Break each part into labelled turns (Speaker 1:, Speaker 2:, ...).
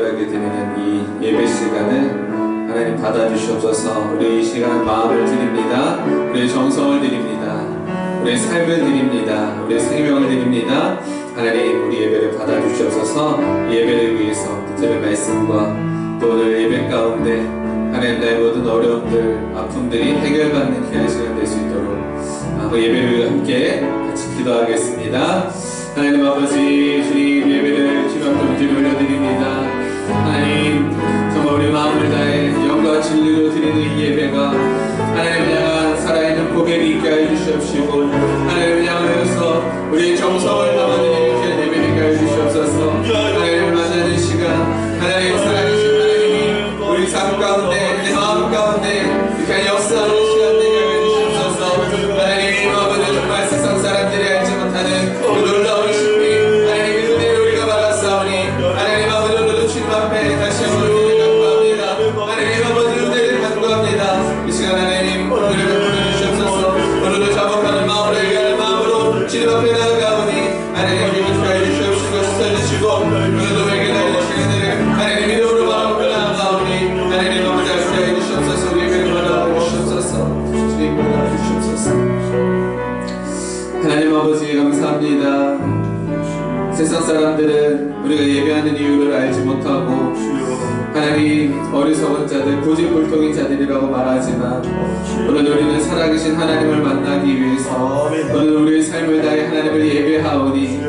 Speaker 1: 예배하게 드리는 이 예배 시간을 하나님 받아주시옵소서. 우리 이 시간 마음을 드립니다. 우리의 정성을 드립니다. 우리의 삶을 드립니다. 우리의 생명을 드립니다. 하나님 우리 예배를 받아주시옵소서. 예배를 위해서 들은 말씀과 또 오늘 예배 가운데 하나님 나의 모든 어려움들 아픔들이 해결받는 귀한 시간 될 수 있도록 예배를 함께 같이 기도하겠습니다. 하나님 아버지 주님 예배를 주님 앞에 온전히 올려드립니다. 하나님 정말 우리 마음을 다해 영과 진리로 드리는 이 예배가 하나님을 향한 살아있는 고백이 있게 하여 주시옵시고 하나님을 향하여서 우리의 정성을 담아드리는 귀한 예배를 있게 하여 주시옵소서. 하나님을 만나는 시간 하나님 살아계신 하나님이 우리 삶 가운데 내 마음 가운데 귀한 역사하는 시간 되게 하여 주시옵소서. 하나님 아버지 정말 세상 사람들이 알지 못하는 그 놀라운 신비 하나님 그 은혜를 우리가 받았사오니 하나님 아버지 오늘도 주님 앞에 다시 한번 은혜를 간구합니다. 하나님 아버지 은혜를 간구합니다. 이 시간 하나님 은혜를 베풀어 주시옵소서. 오늘도 자복하는 마음으로 얘기하는 마음으로 주님 앞에 나아가오니 하나님 기분 축하해 주시옵시고 씻어주시고 오늘도 회개하는 시간들을 하나님 믿음으로 마음으로 나아가오니 하나님 아버지 축하해 주시옵소서. 우리 예배를 받아 주시옵소서. 주님 받아 주시옵소서. 하나님 아버지 감사합니다. 세상 사람들은 우리가 예배하는 이유를 알지 못하고 하나님 어리석은 자들 고집불통인 자들이라고 말하지만 오늘 우리는 살아계신 하나님을 만나기 위해서 오늘 우리의 삶을 다해 하나님을 예배하오니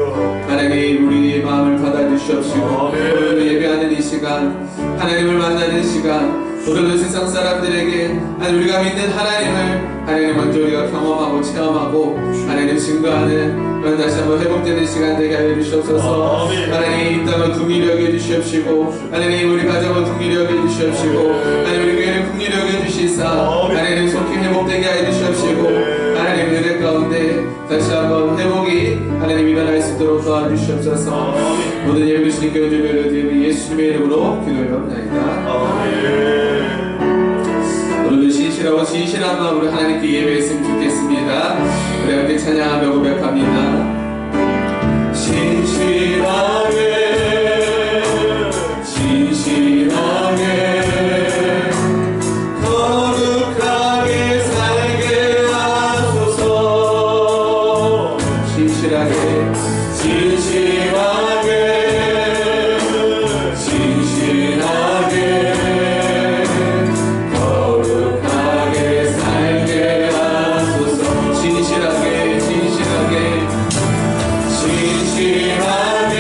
Speaker 1: 하나님 우리의 마음을 받아주시옵시고 오늘 예배하는 이 시간 하나님을 만나는 시간 오늘도 세상 사람들에게 우리가 믿는 하나님을 하나님 먼저 우리가 경험하고 체험하고 하나님 증거하는 그런 다시 한번 회복되는 시간 되게 하여 주시옵소서. 하나님 이 땅을 긍휼히 여겨 주시옵시고 하나님 우리 가정을 긍휼히 여겨 주시옵시고 하나님 우리 교회를 긍휼히 여겨 주시사 하나님 속히 회복되게 하여 주시옵시고 하나님 은혜 가운데 다시 한번 회복이 하나님 일어날 수 있도록 도와주시옵소서. 모든 예배 주신 교회 드리는 예수님의 이름으로 기도하옵나이다. 오늘도 신실하고 진실한 마음으로 하나님께 예배했으면 좋겠습니다. 우리 함께 찬양하며 고백합니다. 진실하게 진실하게 거룩하게 살게 하소서. 진실하게 진실하게 진실하게 거룩하게 살게 하소서. 진실하게 진실하게 진실하게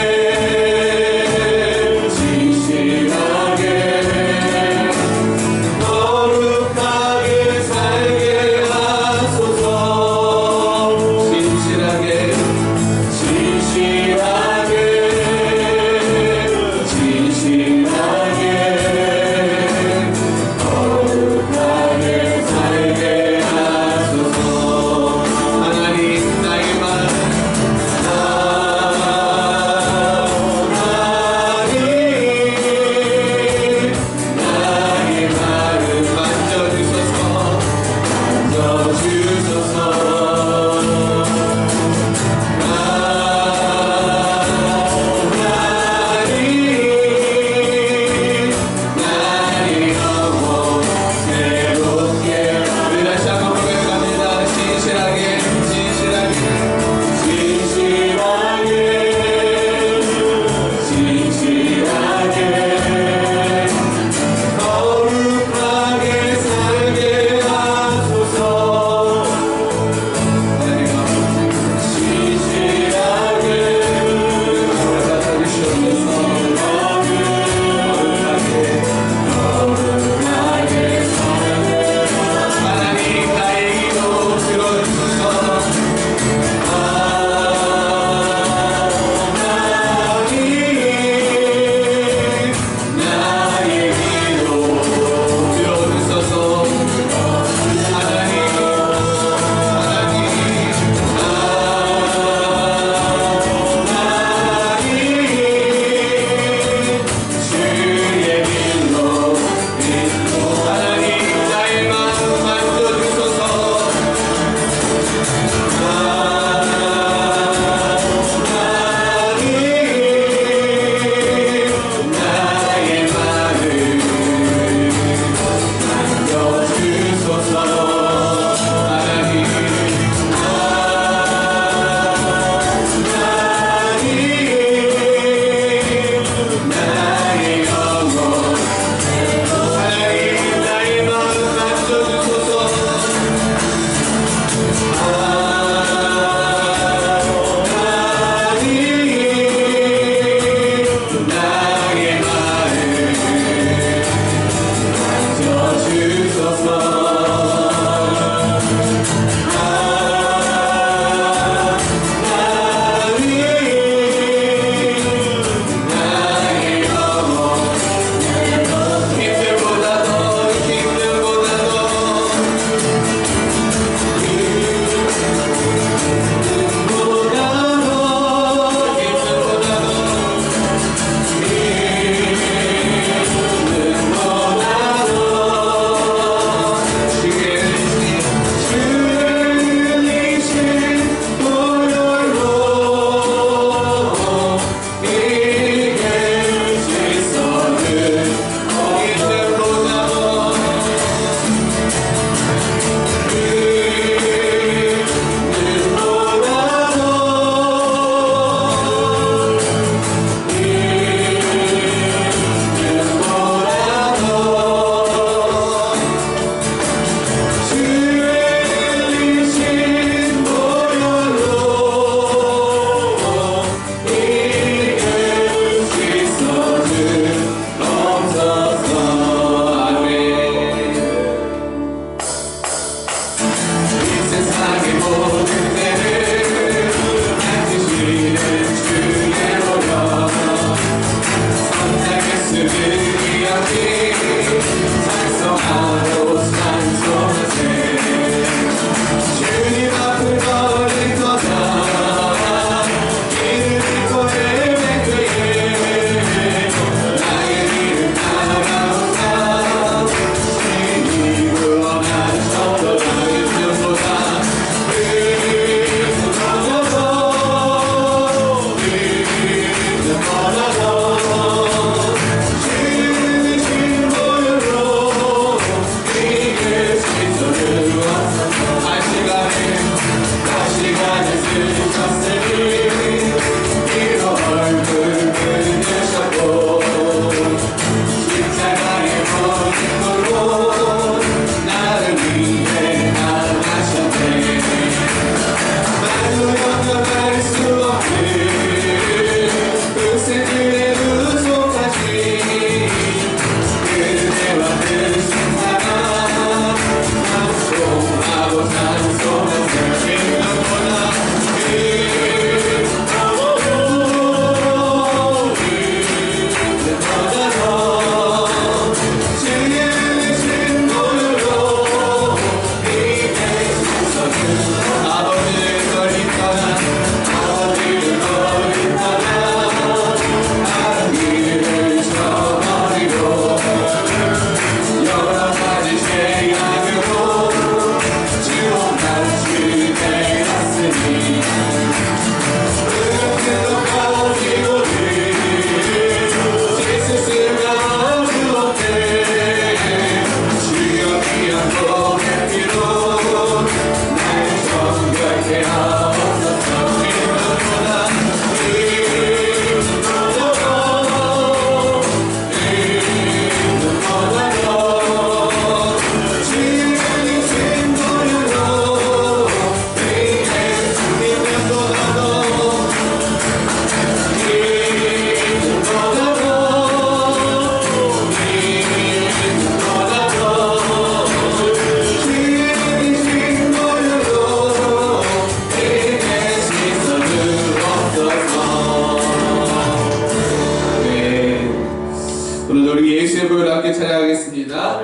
Speaker 1: 오늘도 우리 예수의 보혈을 함께 찬양하겠습니다.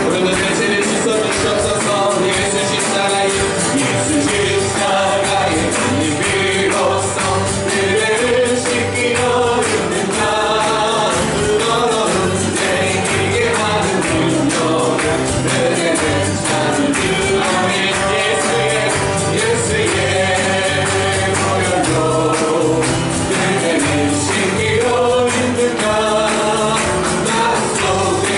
Speaker 1: 오늘도 대신에 지써 주시옵소서. 예수 십자가의 예수 십자가의 이 비로소 그대를 씻기려 죽는다. 너는 내게 하는 능력을 그대는 찾을 주 아멘. 예수의 보혈로 그대를 씻기려 죽는다. 나 속에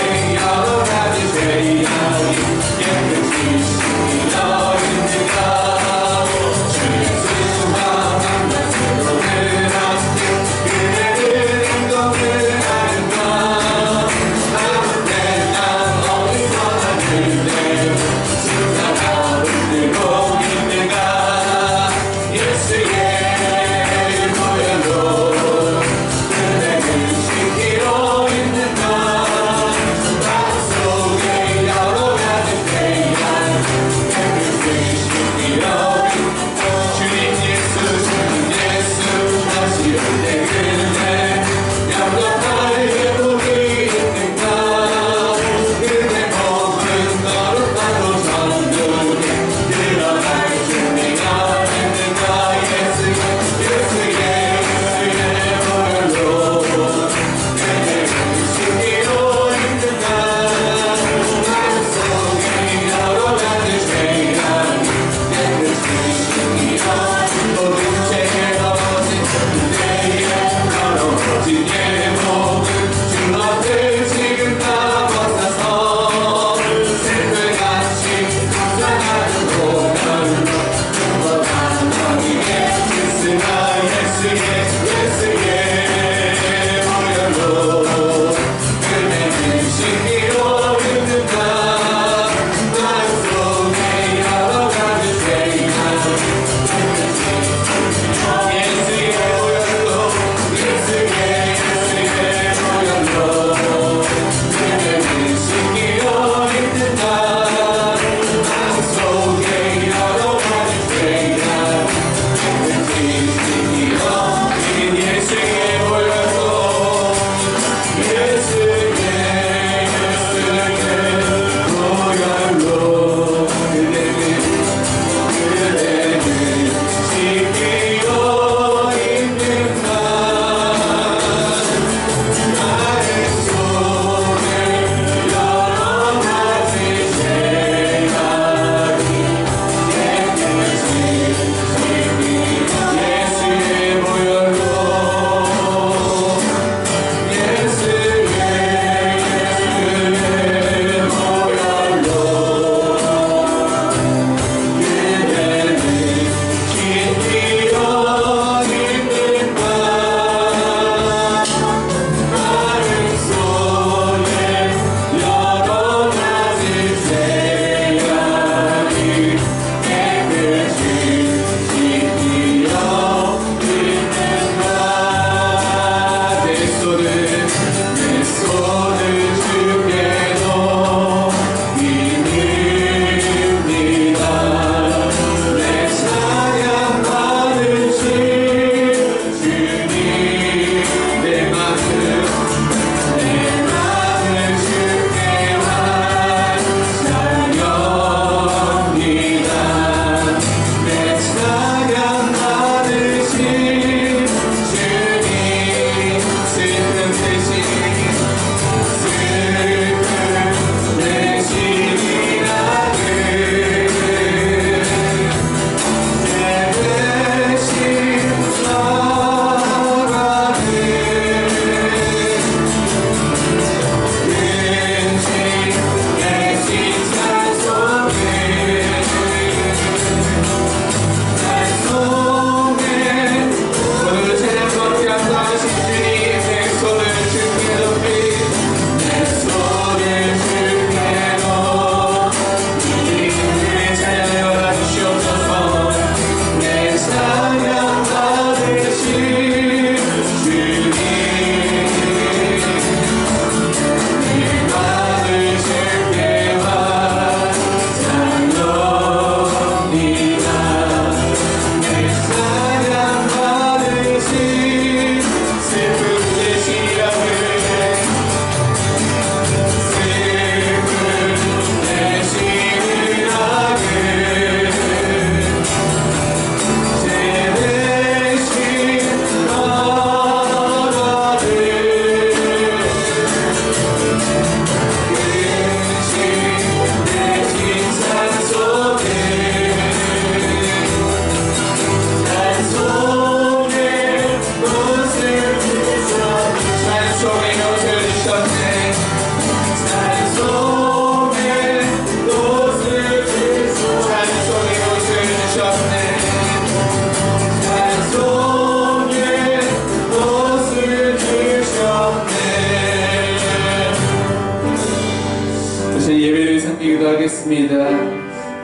Speaker 1: 기도하겠습니다.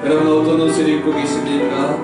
Speaker 1: 여러분 어떤 옷을 입고 계십니까?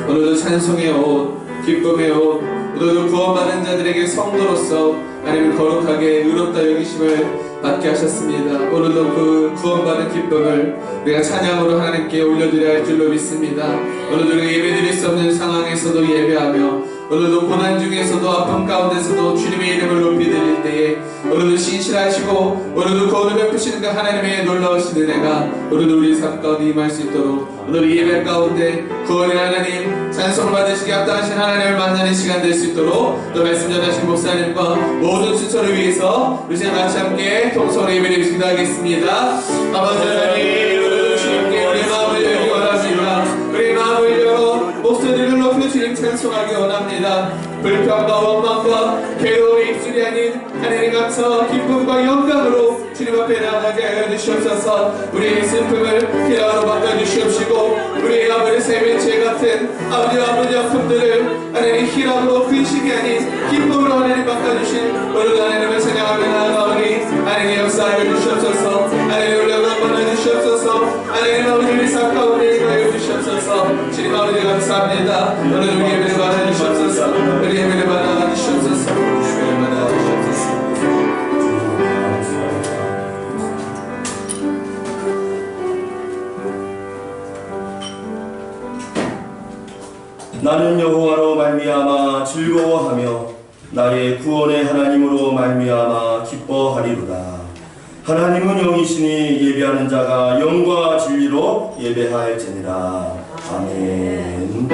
Speaker 1: 오늘도 찬송의 옷, 기쁨의 옷, 오늘도 구원받은 자들에게 성도로서 하나님을 거룩하게 의롭다 여기심을 받게 하셨습니다. 오늘도 그 구원받은 기쁨을 우리가 찬양으로 하나님께 올려드려야 할 줄로 믿습니다. 오늘도 우리가 예배드릴 수 없는 상황에서도 예배하며 오늘도 고난 중에서도 아픔 가운데서도 주님의 이름을 높이 드릴 때에 오늘도 신실하시고 오늘도 거울을 베푸시는 그 하나님의 놀라우신 은혜가 오늘도 우리 삶 가운데 임할 수 있도록 오늘 예배 가운데 구원의 하나님, 찬송을 받으시기 합당하신 하나님을 만나는 시간 될 수 있도록 또 말씀 전하신 목사님과 모든 순서를 위해서 우리 지금 같이 함께 통성으로 예배를 기도하겠습니다. 아버지 하나님, 오늘도 주님께 우리의 마음을 열기 원합니다. 우리의 마음을 열어 목소리를 높여 주님 찬송하기 원합니다. 불평과 원망과 괴로움의 입술이 아닌 하나님 감사와 기쁨과 영광으로 주님 앞에 나가게 하여 주시옵소서. 우리의 슬픔을 희락으로 바꿔주시옵시고 우리의 아버지 삶의 죄 같은 아버지 아픔들을 하나님 희락으로 근심이 아닌 기쁨으로 하나님 바꿔주신 오늘 하나님을 찬양하며 나아가오니 하나님 역사하여 주시옵소서. 하나님 올려가 권해주시옵소서. 하나님 아버지 우리 삶 가운데 임하여 주시옵소서. 주님 아버지 감사합니다. 오늘 우리 예배를 받아주시옵소서. 우리 예배를 받아주시옵소서. 예배를 받아주시옵소서.
Speaker 2: 나는 여호와로 말미암아 즐거워하며 나의 구원의 하나님으로 말미암아 기뻐하리로다. 하나님은 영이시니 예배하는 자가 영과 진리로 예배할지니라. 아멘.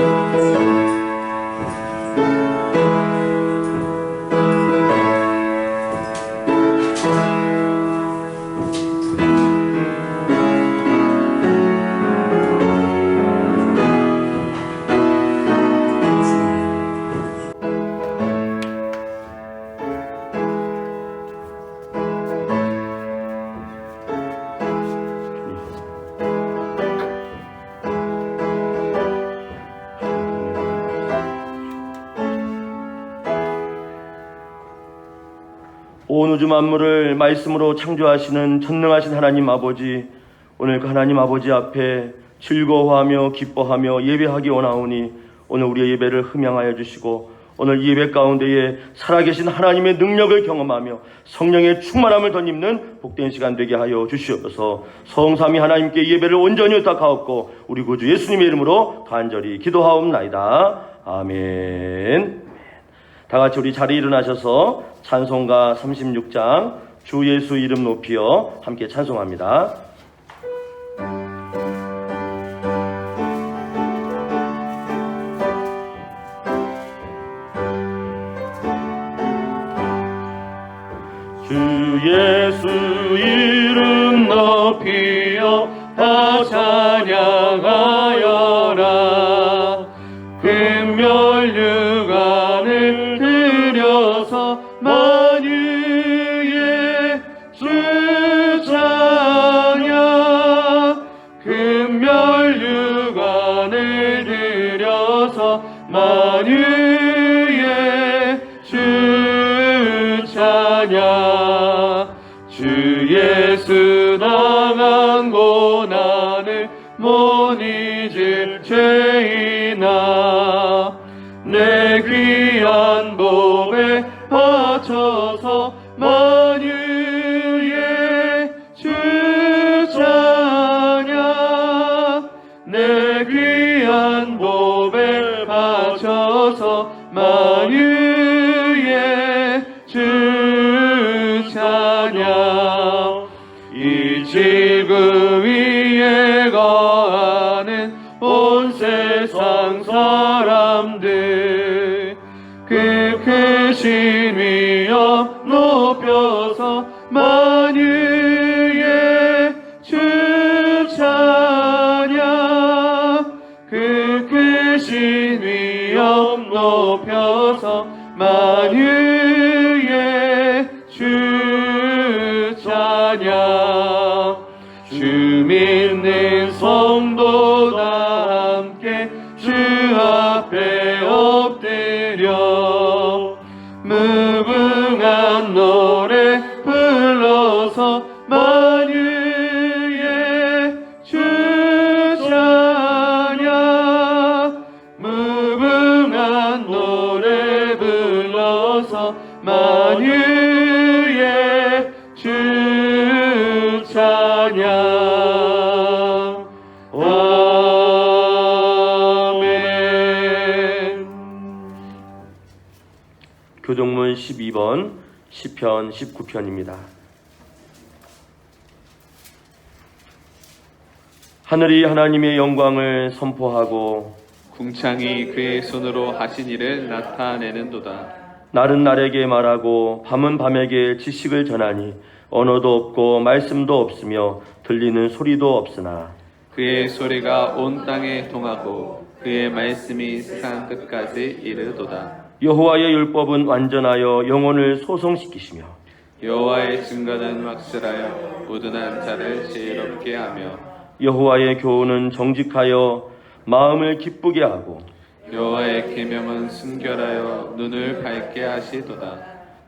Speaker 2: 온 우주 만물을 말씀으로 창조하시는 전능하신 하나님 아버지, 오늘 그 하나님 아버지 앞에 즐거워하며 기뻐하며 예배하기 원하오니 오늘 우리의 예배를 흠양하여 주시고 오늘 예배 가운데에 살아계신 하나님의 능력을 경험하며 성령의 충만함을 덧입는 복된 시간 되게 하여 주시옵소서. 성삼위 하나님께 예배를 온전히 의탁하옵고 우리 구주 예수님의 이름으로 간절히 기도하옵나이다. 아멘. 다 같이 우리 자리에 일어나셔서 찬송가 36장 주 예수 이름 높이어 함께 찬송합니다. 주 예수 이름 높이어 다 찬양하여라. 금멸 유관을 들여서 만유의 주 찬양. 금멸 유관을 들여서 만유의 주 찬양. 주 예수 당한 고난을 못 잊을 죄인아, 내 귀한 몸에 바쳐서 만유의 주 찬양. 내 귀한 몸에 바쳐서 만유의 주 찬양. 이 지구 위에 거하는 온 세상 사람들 그 크신 위엄 높여서 만유의 주 찬양. 그 크신 위엄 높여서 만유의 주 찬양. 주 믿는 성도 다 함께 주 앞에 엎드려 무궁한 노래 불러서 만유의 주
Speaker 3: 주옵소서. 만유의 주 찬양. 아멘.
Speaker 2: 교동문 12번 시편 19편입니다. 하늘이 하나님의 영광을 선포하고
Speaker 3: 궁창이 그의 손으로 하신 일을 나타내는도다.
Speaker 2: 날은 날에게 말하고 밤은 밤에게 지식을 전하니 언어도 없고 말씀도 없으며 들리는 소리도 없으나
Speaker 3: 그의 소리가 온 땅에 통하고 그의 말씀이 세상 끝까지 이르도다.
Speaker 2: 여호와의 율법은 완전하여 영혼을 소성시키시며
Speaker 3: 여호와의 증거는 확실하여 우둔한 자를 지혜롭게 하며
Speaker 2: 여호와의 교훈은 정직하여 마음을 기쁘게 하고
Speaker 3: 여호와의 계명은 순결하여 눈을 밝게 하시도다.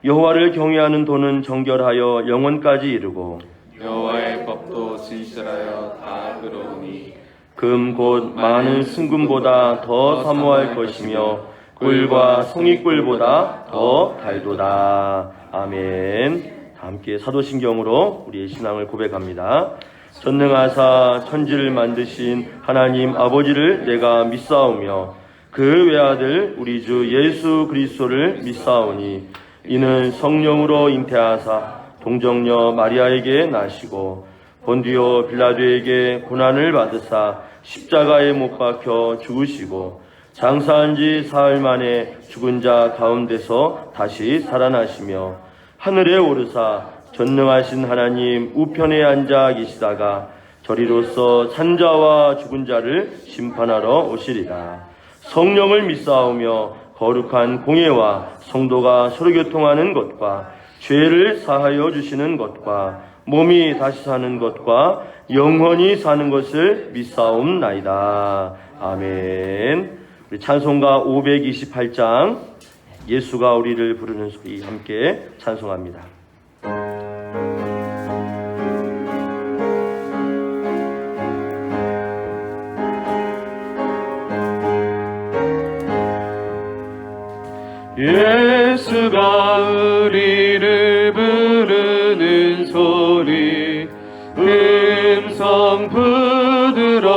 Speaker 2: 여호와를 경외하는 도는 정결하여 영원까지 이르고
Speaker 3: 여호와의 법도 진실하여 다 그러오니
Speaker 2: 금 곧 많은 순금보다 더 사모할 것이며 꿀과 송이꿀보다 더 달도다. 아멘. 다 함께 사도신경으로 우리의 신앙을 고백합니다. 전능하사 천지를 만드신 하나님 아버지를 내가 믿사오며 그 외아들 우리 주 예수 그리스도를 믿사오니 이는 성령으로 잉태하사 동정녀 마리아에게 나시고 본디오 빌라도에게 고난을 받으사 십자가에 못 박혀 죽으시고 장사한 지 사흘 만에 죽은 자 가운데서 다시 살아나시며 하늘에 오르사 전능하신 하나님 우편에 앉아 계시다가 저리로서 산자와 죽은 자를 심판하러 오시리라. 성령을 믿사오며 거룩한 공예와 성도가 서로 교통하는 것과 죄를 사하여 주시는 것과 몸이 다시 사는 것과 영원히 사는 것을 믿사옵나이다. 아멘. 우리 찬송가 528장 예수가 우리를 부르는 소리 함께 찬송합니다.
Speaker 3: 예수가 우리를 부르는 소리 음성 부드러워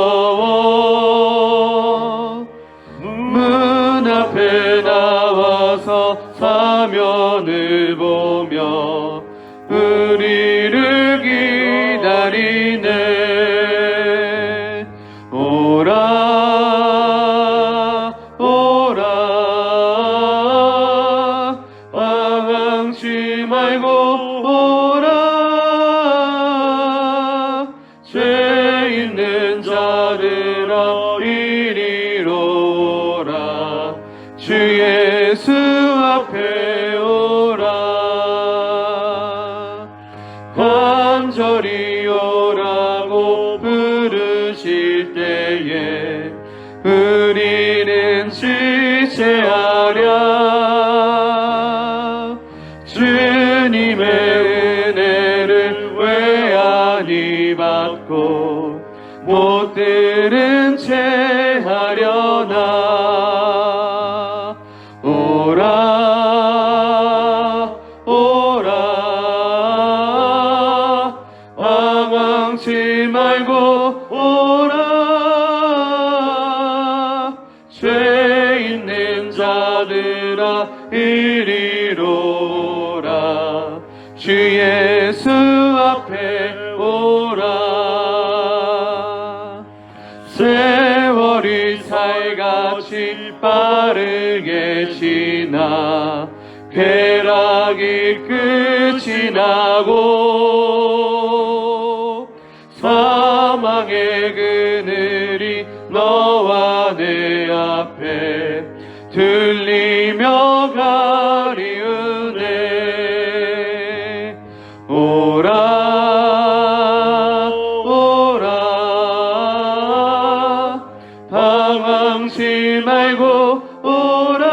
Speaker 3: 문 앞에 나와서 사면을 보며 우리를 기다리네. 오라 오라 방황치 말고 오라 죄 있는 자들아 이리로 오라 주 예수 앞에 오라 간절히 오라고 부르실 때에 우리는 지체하랴. 주님의 은혜를 왜 아니 받고 못 들은 채 하려나. 오라 오라 방황치 말고 오라 죄 있는 자들아 이리로 오라 주 예수 앞에 오라. 세월이 살같이 빠르게 지나 쾌락이 끝이 나고 사망의 그늘이 너와 내 앞에 들리며 가리우네. 오라 오라 방황치 말고 오라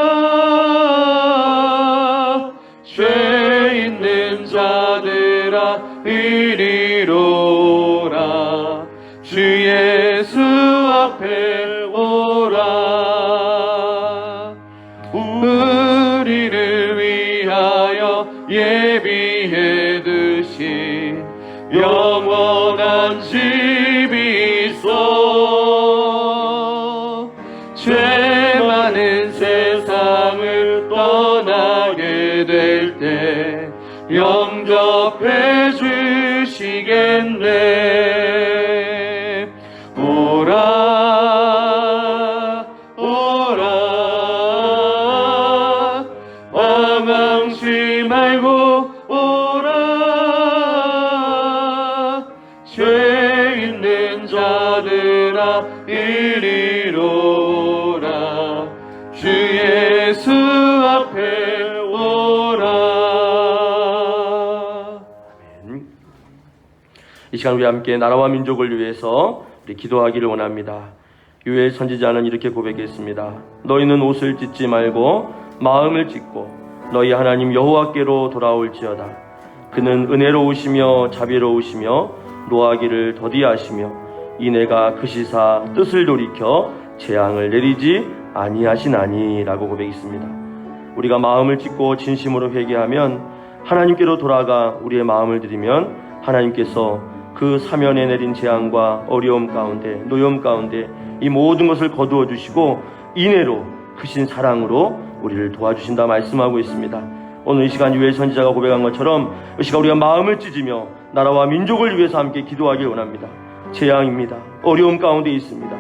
Speaker 3: 죄 있는 자들아 이리로 오라 주 예수 앞에 오라. 우리를 위하여 예비해 두신 영원한 집이 있어 죄 많은 세상을 떠나게 될 때 영접해 주시겠네. 오라 오라 망망치 말고 오라 죄 있는 자들아 이리로 오라 주 예수 앞에 오라.
Speaker 2: 이 시간 우리 함께 나라와 민족을 위해서 우리 기도하기를 원합니다. 유엘 선지자는 이렇게 고백했습니다. 너희는 옷을 찢지 말고 마음을 찢고 너희 하나님 여호와께로 돌아올지어다. 그는 은혜로우시며 자비로우시며 노하기를 더디하시며 이내가 그 시사 뜻을 돌이켜 재앙을 내리지 아니하시나니 라고 고백했습니다. 우리가 마음을 찢고 진심으로 회개하면 하나님께로 돌아가 우리의 마음을 드리면 하나님께서 그 사면에 내린 재앙과 어려움 가운데 노염 가운데 이 모든 것을 거두어 주시고 이내로 크신 사랑으로 우리를 도와주신다 말씀하고 있습니다. 오늘 이 시간 유엘 선지자가 고백한 것처럼 이 시간 우리가 마음을 찢으며 나라와 민족을 위해서 함께 기도하길 원합니다. 재앙입니다. 어려움 가운데 있습니다.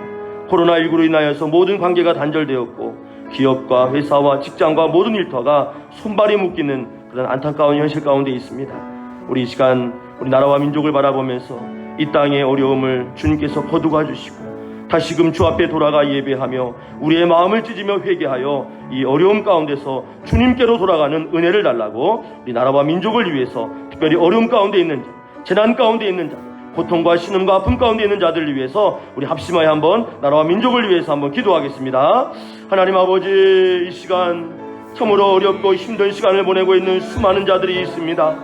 Speaker 2: 코로나19로 인하여서 모든 관계가 단절되었고 기업과 회사와 직장과 모든 일터가 손발이 묶이는 그런 안타까운 현실 가운데 있습니다. 우리 이 시간 우리 나라와 민족을 바라보면서 이 땅의 어려움을 주님께서 거두가 주시고 다시금 주 앞에 돌아가 예배하며 우리의 마음을 찢으며 회개하여 이 어려움 가운데서 주님께로 돌아가는 은혜를 달라고 우리 나라와 민족을 위해서 특별히 어려움 가운데 있는 자, 재난 가운데 있는 자, 고통과 신음과 아픔 가운데 있는 자들을 위해서 우리 합심하여 한번 나라와 민족을 위해서 한번 기도하겠습니다. 하나님 아버지, 이 시간 참으로 어렵고 힘든 시간을 보내고 있는 수많은 자들이 있습니다.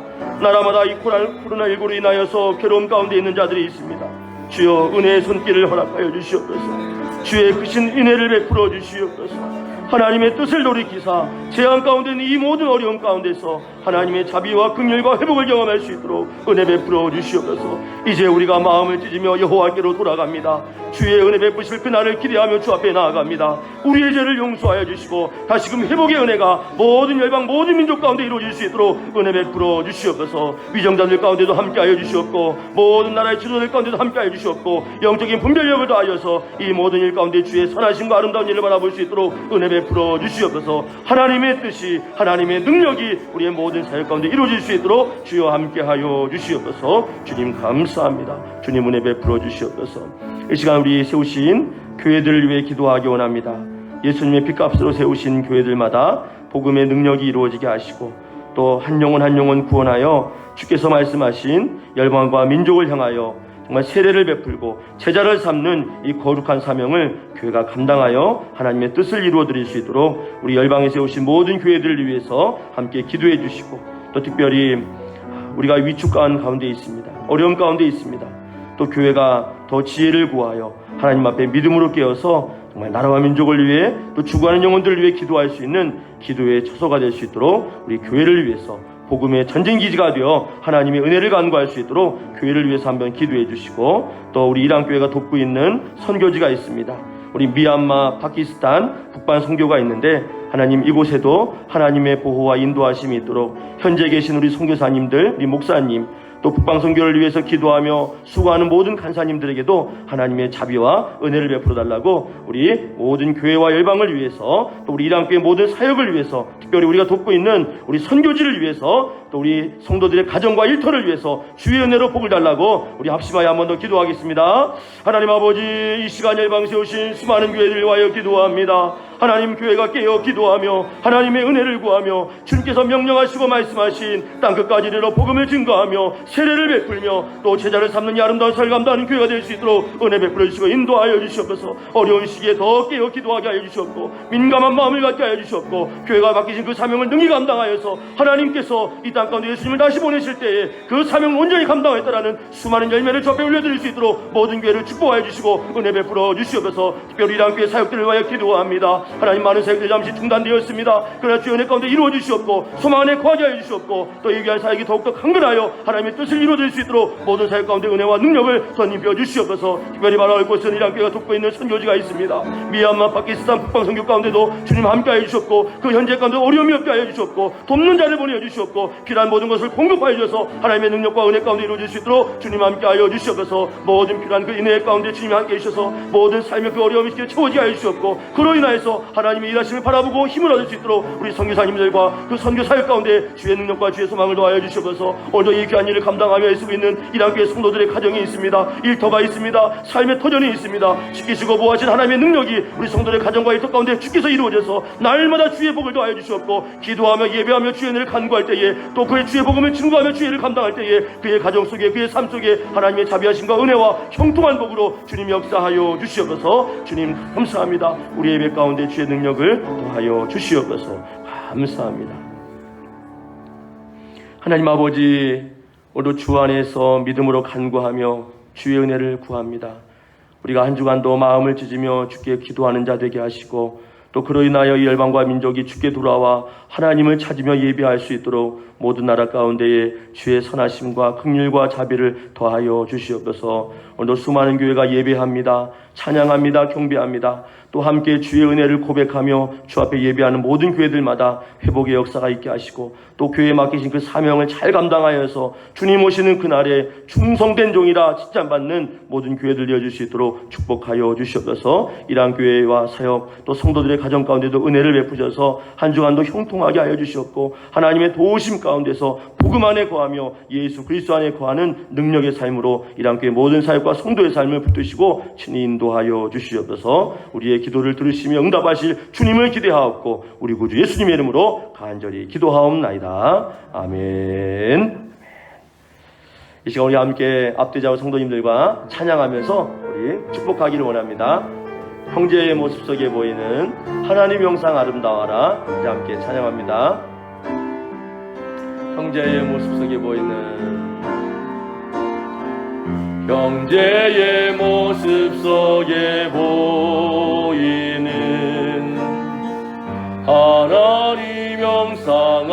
Speaker 2: 나라마다 이 코로나19로 인하여서 괴로움 가운데 있는 자들이 있습니다. 주여 은혜의 손길을 허락하여 주시옵소서. 주의 크신 은혜를 베풀어 주시옵소서. 하나님의 뜻을 돌이키사 재앙 가운데 있는 이 모든 어려움 가운데서 하나님의 자비와 긍휼과 회복을 경험할 수 있도록 은혜 베풀어 주시옵소서. 이제 우리가 마음을 찢으며 여호와께로 돌아갑니다. 주의 은혜 베푸실 그날을 기대하며 주 앞에 나아갑니다. 우리의 죄를 용서하여 주시고 다시금 회복의 은혜가 모든 열방 모든 민족 가운데 이루어질 수 있도록 은혜 베풀어 주시옵소서. 위정자들 가운데도 함께하여 주시옵고 모든 나라의 지도자들 가운데도 함께하여 주시옵고 영적인 분별력을 더하여서 이 모든 일 가운데 주의 선하심과 아름다운 일을 바라볼 수 있도록 은혜 베풀어 주시옵소서. 하나님의 뜻이 하나님의 능력이 우리의 모든 사역 가운데 이루어질 수 있도록 주여 함께하여 주시옵소서. 주님 감사합니다. 주님 은혜 베풀어 주시옵소서. 이 시간 우리 세우신 교회들을 위해 기도하기 원합니다. 예수님의 피값으로 세우신 교회들마다 복음의 능력이 이루어지게 하시고 또 한 영혼 한 영혼 구원하여 주께서 말씀하신 열방과 민족을 향하여 정말 세례를 베풀고 제자를 삼는 이 거룩한 사명을 교회가 감당하여 하나님의 뜻을 이루어드릴 수 있도록 우리 열방에 세우신 모든 교회들을 위해서 함께 기도해 주시고 또 특별히 우리가 위축한 가운데 있습니다. 어려움 가운데 있습니다. 또 교회가 더 지혜를 구하여 하나님 앞에 믿음으로 깨어서 정말 나라와 민족을 위해 또 죽어가는 영혼들을 위해 기도할 수 있는 기도의 처소가 될 수 있도록 우리 교회를 위해서 복음의 전쟁기지가 되어 하나님의 은혜를 간구할 수 있도록 교회를 위해서 한번 기도해 주시고 또 우리 이란교회가 돕고 있는 선교지가 있습니다. 우리 미얀마, 파키스탄, 북반 선교가 있는데 하나님 이곳에도 하나님의 보호와 인도하심이 있도록 현재 계신 우리 선교사님들, 우리 목사님 또 북방 선교를 위해서 기도하며 수고하는 모든 간사님들에게도 하나님의 자비와 은혜를 베풀어 달라고 우리 모든 교회와 열방을 위해서 또 우리 이란교회 모든 사역을 위해서 특별히 우리가 돕고 있는 우리 선교지를 위해서 또 우리 성도들의 가정과 일터를 위해서 주의 은혜로 복을 달라고 우리 합심하여 한 번 더 기도하겠습니다. 하나님 아버지, 이 시간 열방 세우신 수많은 교회들 위하여 기도합니다. 하나님 교회가 깨어 기도하며 하나님의 은혜를 구하며 주님께서 명령하시고 말씀하신 땅끝까지 이르러 복음을 증거하며 세례를 베풀며 또 제자를 삼는 이 아름다운 사역을 감당하는 교회가 될 수 있도록 은혜 베풀어 주시고 인도하여 주시옵소서. 어려운 시기에 더 깨어 기도하게 하여 주시옵고 민감한 마음을 갖게 하여 주시옵고 교회가 맡기신 그 사명을 능히 감당하여서 하나님께서 이 땅 가운데 예수님을 다시 보내실 때에 그 사명을 온전히 감당했다라는 수많은 열매를 주 앞에 올려드릴 수 있도록 모든 교회를 축복하여 주시고 은혜 베풀어 주시옵소서. 특별히 이란 교회 사역들을 위하여 기도합니다. 하나님 많은 사역들이 잠시 중단되었습니다. 그러나 주의 은혜 가운데 이루어 주시옵고 소망 안에 거하게 하여 주시옵고 또 이 귀한 사역이 더욱더 강건하여 하나님의 뜻을 이루어질 수 있도록 모든 사역 가운데 은혜와 능력을 더 입혀 주시옵소서. 특별히 바라볼 곳은 이랑교회가 돕고 있는 선교지가 있습니다. 미얀마, 파키스탄, 북방 선교 가운데도 주님 함께 하여 주시옵고 그 현재 가운데 어려움이 없게 하여 주시옵고 돕는 자를 보내어 주시옵고 필요한 모든 것을 공급하여 주셔서 하나님의 능력과 은혜 가운데 이루어질 수 있도록 주님 함께 하여 주시옵소서. 모든 필요한 그 은혜 가운데 주님이 함께 해주셔서 모든 삶의 그 어려움이 채워지게 하여 주시옵고 그로 인하여서 하나님의 일하심을 바라보고 힘을 얻을 수 있도록 우리 선교사님들과 그 선교 사역 가운데 주의 능력과 주의 소망을 더하여 주시옵소서. 오늘도 이 귀한 일을 감당하며 애쓰고 있는 이랑교회 성도들의 가정이 있습니다. 일터가 있습니다. 삶의 터전이 있습니다. 지키시고 보호하신 하나님의 능력이 우리 성도들의 가정과 일터 가운데 주께서 이루어져서 날마다 주의 복을 더하여 주시옵고 기도하며 예배하며 주의 은혜를 간구할 때에 또 그의 주의 복음을 증거하며 주의 일을 감당할 때에 그의 가정 속에 그의 삶 속에 하나님의 자비하심과 은혜와 형통한 복으로 주님 역사하여 주시옵소서. 주님 감사합니다. 우리 예배 가운데 주의 능력을 더하여 주시옵소서. 감사합니다. 하나님 아버지, 오늘 주 안에서 믿음으로 간구하며 주의 은혜를 구합니다. 우리가 한 주간도 마음을 찢으며 주께 기도하는 자 되게 하시고 또 그로 인하여 이 열방과 민족이 주께 돌아와 하나님을 찾으며 예배할 수 있도록 모든 나라 가운데에 주의 선하심과 긍휼과 자비를 더하여 주시옵소서. 오늘 수많은 교회가 예배합니다. 찬양합니다. 경배합니다. 또 함께 주의 은혜를 고백하며 주 앞에 예배하는 모든 교회들마다 회복의 역사가 있게 하시고 또 교회에 맡기신 그 사명을 잘 감당하여서 주님 오시는 그날에 충성된 종이라 칭찬받는 모든 교회들 되어줄 수 있도록 축복하여 주시옵소서. 이러한 교회와 사역 또 성도들의 가정 가운데도 은혜를 베푸셔서 한 주간도 형통하게 하여 주시옵고 하나님의 도우심 가운데서 복음 안에 거하며 예수 그리스도 안에 거하는 능력의 삶으로 이러한 교회 모든 사역과 성도의 삶을 붙드시고 친히 인도하여 주시옵소서. 우리의 기도를 들으시며 응답하실 주님을 기대하옵고 우리 구주 예수님의 이름으로 간절히 기도하옵나이다. 아멘. 이 시간 우리 함께 앞뒤자와 성도님들과 찬양하면서 우리 축복하기를 원합니다. 형제의 모습 속에 보이는 하나님 영상 아름다워라. 이제 함께 찬양합니다. 형제의 모습 속에 보이는 형제의 모습 속에 보이는 하나님 영상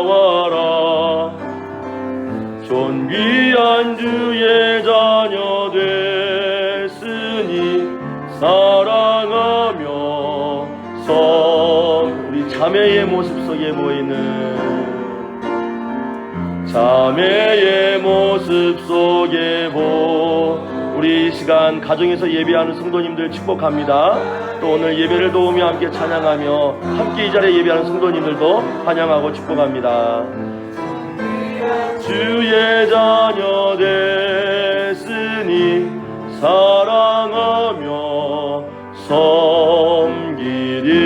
Speaker 2: 아름다워라. 존귀한 주의 자녀 됐으니 사랑하며 우리 자매의 모습 속에 보이는 자매의 모습 속에 우리 이 시간 가정에서 예배하는 성도님들 축복합니다. 또 오늘 예배를 도우며 함께 찬양하며 함께 이 자리에 예배하는 성도님들도 환영하고 축복합니다. 주의 자녀 됐으니 사랑하며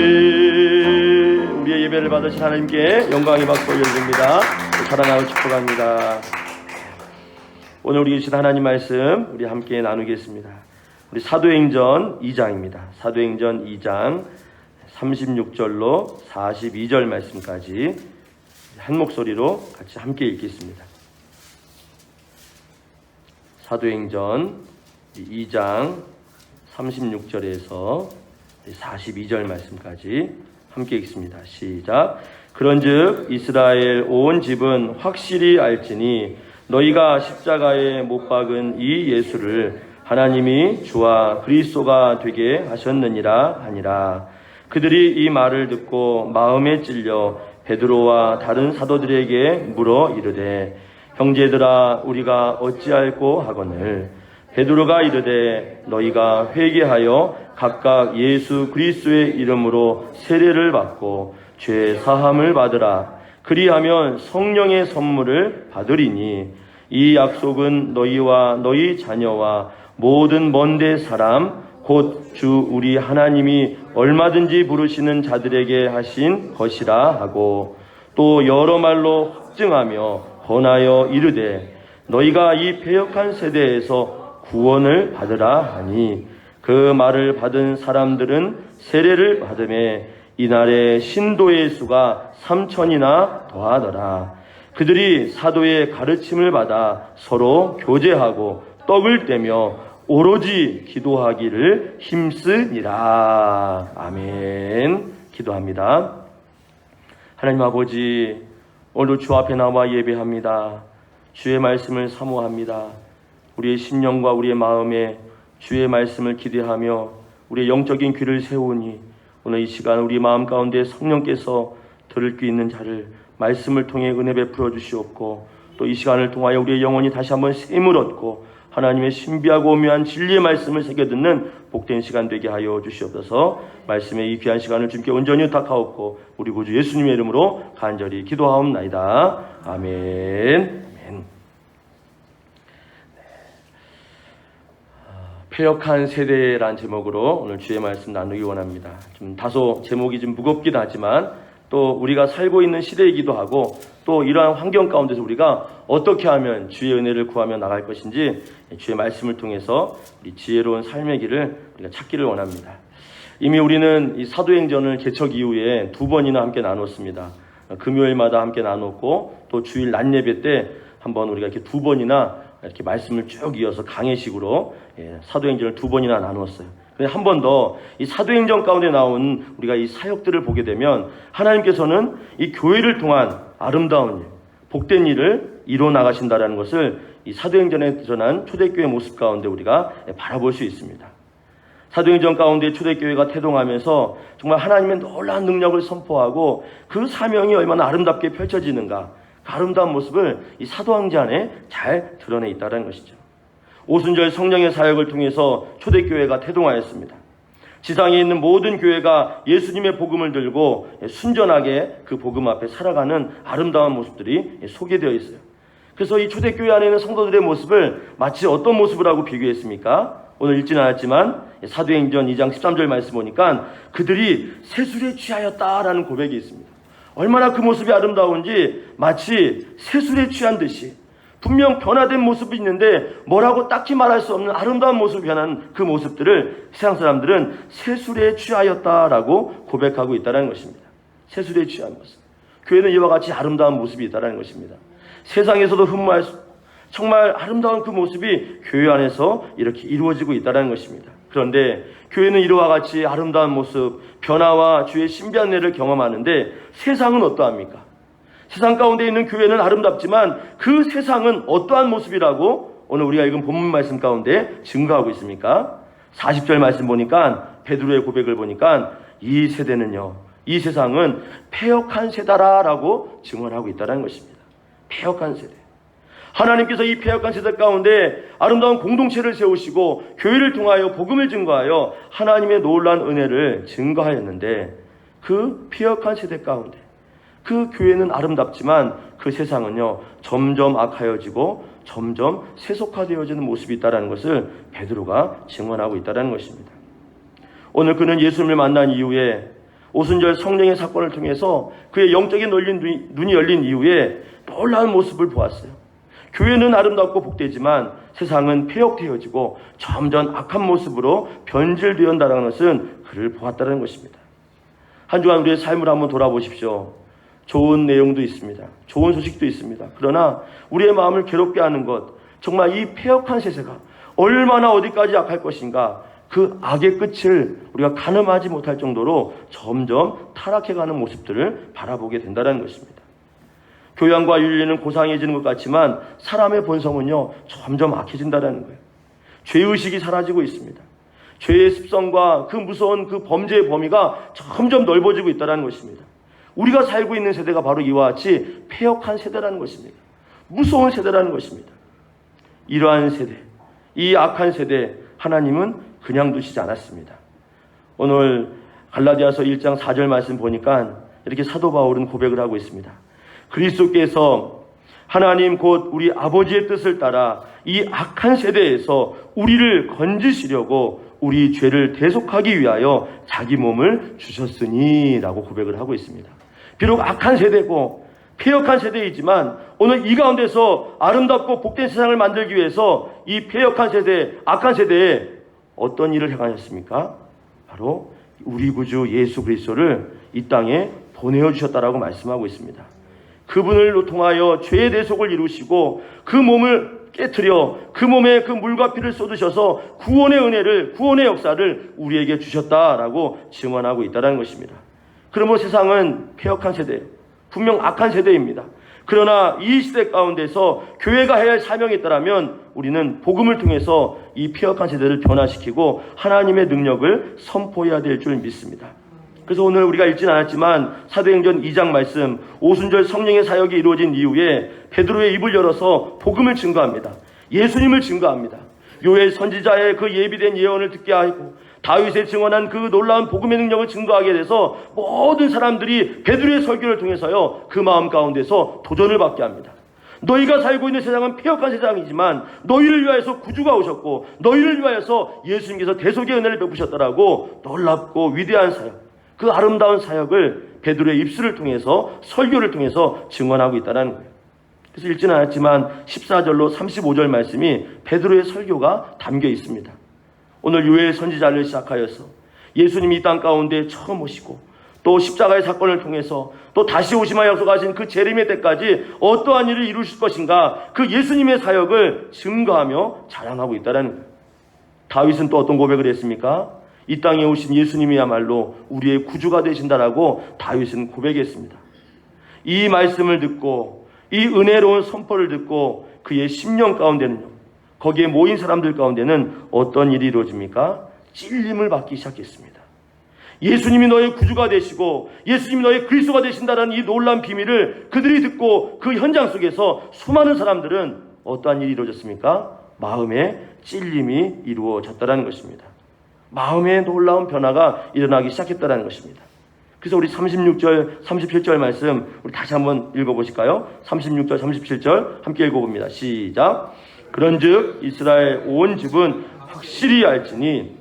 Speaker 2: 섬기리. 우리의 예배를 받으신 하나님께 영광의 박수 올려드립니다. 사랑하고 축복합니다. 오늘 우리 계신 하나님 말씀 우리 함께 나누겠습니다. 우리 사도행전 2장입니다. 사도행전 2장 36절로 42절 말씀까지 한 목소리로 같이 함께 읽겠습니다. 사도행전 2장 36절에서 42절 말씀까지 함께 읽습니다. 시작. 그런즉 이스라엘 온 집은 확실히 알지니 너희가 십자가에 못 박은 이 예수를 하나님이 주와 그리스도가 되게 하셨느니라 하니라. 그들이 이 말을 듣고 마음에 찔려 베드로와 다른 사도들에게 물어 이르되 형제들아 우리가 어찌할꼬 하거늘. 베드로가 이르되 너희가 회개하여 각각 예수 그리스도의 이름으로 세례를 받고 죄 사함을 받으라. 그리하면 성령의 선물을 받으리니 이 약속은 너희와 너희 자녀와 모든 먼데 사람 곧 주 우리 하나님이 얼마든지 부르시는 자들에게 하신 것이라 하고 또 여러 말로 확증하며 권하여 이르되 너희가 이 패역한 세대에서 구원을 받으라 하니 그 말을 받은 사람들은 세례를 받음에 이날에 신도의 수가 3,000이나 더하더라. 그들이 사도의 가르침을 받아 서로 교제하고 떡을 떼며 오로지 기도하기를 힘쓰니라. 아멘. 기도합니다. 하나님 아버지, 오늘도 주 앞에 나와 예배합니다. 주의 말씀을 사모합니다. 우리의 심령과 우리의 마음에 주의 말씀을 기대하며 우리의 영적인 귀를 세우니 오늘 이 시간 우리 마음 가운데 성령께서 들을 귀 있는 자를 말씀을 통해 은혜 베풀어 주시옵고, 또 이 시간을 통하여 우리의 영혼이 다시 한번 샘을 얻고 하나님의 신비하고 오묘한 진리의 말씀을 새겨듣는 복된 시간 되게 하여 주시옵소서. 말씀의 이 귀한 시간을 주님께 온전히 의탁하옵고 우리 구주 예수님의 이름으로 간절히 기도하옵나이다. 아멘. 폐역한 세대란 제목으로 오늘 주의 말씀 나누기 원합니다. 좀 다소 제목이 좀 무겁기도 하지만 또 우리가 살고 있는 시대이기도 하고 또 이러한 환경 가운데서 우리가 어떻게 하면 주의 은혜를 구하며 나갈 것인지 주의 말씀을 통해서 우리 지혜로운 삶의 길을 우리가 찾기를 원합니다. 이미 우리는 이 사도행전을 개척 이후에 2번이나 함께 나눴습니다. 금요일마다 함께 나눴고 또 주일 낮 예배 때 한번 우리가 이렇게 2번이나 이렇게 말씀을 쭉 이어서 강해식으로 사도행전을 2번이나 나누었어요. 한 번 더 이 사도행전 가운데 나온 우리가 이 사역들을 보게 되면 하나님께서는 이 교회를 통한 아름다운 일, 복된 일을 이루어 나가신다라는 것을 이 사도행전에 드러난 초대교회 모습 가운데 우리가 바라볼 수 있습니다. 사도행전 가운데 초대교회가 태동하면서 정말 하나님의 놀라운 능력을 선포하고 그 사명이 얼마나 아름답게 펼쳐지는가, 그 아름다운 모습을 이 사도행전 안에 잘 드러내 있다는 것이죠. 오순절 성령의 사역을 통해서 초대교회가 태동하였습니다. 지상에 있는 모든 교회가 예수님의 복음을 들고 순전하게 그 복음 앞에 살아가는 아름다운 모습들이 소개되어 있어요. 그래서 이 초대교회 안에 있는 성도들의 모습을 마치 어떤 모습이라고 비교했습니까? 오늘 읽지는 않았지만 사도행전 2장 13절 말씀 보니까 그들이 세술에 취하였다라는 고백이 있습니다. 얼마나 그 모습이 아름다운지 마치 세술에 취한 듯이 분명 변화된 모습이 있는데 뭐라고 딱히 말할 수 없는 아름다운 모습을 변한 그 모습들을 세상 사람들은 세술에 취하였다라고 고백하고 있다는 것입니다. 세술에 취한 모습. 교회는 이와 같이 아름다운 모습이 있다는 것입니다. 세상에서도 흠모할 수 정말 아름다운 그 모습이 교회 안에서 이렇게 이루어지고 있다는 것입니다. 그런데 교회는 이와 같이 아름다운 모습, 변화와 주의 신비한 은혜를 경험하는데 세상은 어떠합니까? 세상 가운데 있는 교회는 아름답지만 그 세상은 어떠한 모습이라고 오늘 우리가 읽은 본문 말씀 가운데 증거하고 있습니까? 40절 말씀 보니까 베드로의 고백을 보니까 이 세대는요, 이 세상은 패역한 세대라라고 증언하고 있다는 것입니다. 패역한 세대. 하나님께서 이 패역한 세대 가운데 아름다운 공동체를 세우시고 교회를 통하여 복음을 증거하여 하나님의 놀라운 은혜를 증거하였는데 그 패역한 세대 가운데 그 교회는 아름답지만 그 세상은요 점점 악하여지고 점점 세속화되어지는 모습이 있다는 것을 베드로가 증언하고 있다는 것입니다. 오늘 그는 예수님을 만난 이후에 오순절 성령의 사건을 통해서 그의 영적인 눈이 열린 이후에 놀라운 모습을 보았어요. 교회는 아름답고 복되지만 세상은 폐역되어지고 점점 악한 모습으로 변질되었다는 것은 그를 보았다는 것입니다. 한 주간 우리의 삶을 한번 돌아보십시오. 좋은 내용도 있습니다. 좋은 소식도 있습니다. 그러나 우리의 마음을 괴롭게 하는 것, 정말 이 폐역한 세세가 얼마나 어디까지 악할 것인가, 그 악의 끝을 우리가 가늠하지 못할 정도로 점점 타락해가는 모습들을 바라보게 된다는 것입니다. 교양과 윤리는 고상해지는 것 같지만 사람의 본성은요 점점 악해진다는 거예요. 죄의식이 사라지고 있습니다. 죄의 습성과 그 무서운 그 범죄의 범위가 점점 넓어지고 있다는 것입니다. 우리가 살고 있는 세대가 바로 이와 같이 폐역한 세대라는 것입니다. 무서운 세대라는 것입니다. 이러한 세대, 이 악한 세대 하나님은 그냥 두시지 않았습니다. 오늘 갈라디아서 1장 4절 말씀 보니까 이렇게 사도 바울은 고백을 하고 있습니다. 그리스도께서 하나님 곧 우리 아버지의 뜻을 따라 이 악한 세대에서 우리를 건지시려고 우리 죄를 대속하기 위하여 자기 몸을 주셨으니 라고 고백을 하고 있습니다. 비록 악한 세대고 폐역한 세대이지만 오늘 이 가운데서 아름답고 복된 세상을 만들기 위해서 이 폐역한 세대, 악한 세대에 어떤 일을 행하셨습니까? 바로 우리 구주 예수 그리스도를 이 땅에 보내어 주셨다라고 말씀하고 있습니다. 그분을 통하여 죄의 대속을 이루시고 그 몸을 깨트려 그 몸에 그 물과 피를 쏟으셔서 구원의 은혜를, 구원의 역사를 우리에게 주셨다라고 증언하고 있다는 것입니다. 그러므로 세상은 폐역한 세대예요. 분명 악한 세대입니다. 그러나 이 시대 가운데서 교회가 해야 할 사명이 있다면 우리는 복음을 통해서 이 폐역한 세대를 변화시키고 하나님의 능력을 선포해야 될 줄 믿습니다. 그래서 오늘 우리가 읽진 않았지만 사도행전 2장 말씀, 오순절 성령의 사역이 이루어진 이후에 베드로의 입을 열어서 복음을 증거합니다. 예수님을 증거합니다. 요엘 선지자의 그 예비된 예언을 듣게 하고 다윗의 증언한 그 놀라운 복음의 능력을 증거하게 돼서 모든 사람들이 베드로의 설교를 통해서요 그 마음 가운데서 도전을 받게 합니다. 너희가 살고 있는 세상은 폐역한 세상이지만 너희를 위하여서 구주가 오셨고 너희를 위하여서 예수님께서 대속의 은혜를 베푸셨다라고 놀랍고 위대한 사역, 그 아름다운 사역을 베드로의 입술을 통해서 설교를 통해서 증언하고 있다는 거예요. 그래서 읽지는 않았지만 14절로 35절 말씀이 베드로의 설교가 담겨 있습니다. 오늘 요엘 선지자를 시작하여서 예수님이 이 땅 가운데 처음 오시고 또 십자가의 사건을 통해서 또 다시 오심하 약속하신 그 재림의 때까지 어떠한 일을 이루실 것인가, 그 예수님의 사역을 증거하며 자랑하고 있다는 거예요. 다윗은 또 어떤 고백을 했습니까? 이 땅에 오신 예수님이야말로 우리의 구주가 되신다라고 다윗은 고백했습니다. 이 말씀을 듣고 이 은혜로운 선포를 듣고 그의 심령 가운데는요, 거기에 모인 사람들 가운데는 어떤 일이 이루어집니까? 찔림을 받기 시작했습니다. 예수님이 너의 구주가 되시고 예수님이 너의 그리스도가 되신다는 이 놀라운 비밀을 그들이 듣고 그 현장 속에서 수많은 사람들은 어떠한 일이 이루어졌습니까? 마음에 찔림이 이루어졌다는 것입니다. 마음의 놀라운 변화가 일어나기 시작했다는 것입니다. 그래서 우리 36절, 37절 말씀 우리 다시 한번 읽어보실까요? 36절, 37절 함께 읽어봅니다. 시작. 그런즉 이스라엘 온 집은 확실히 알지니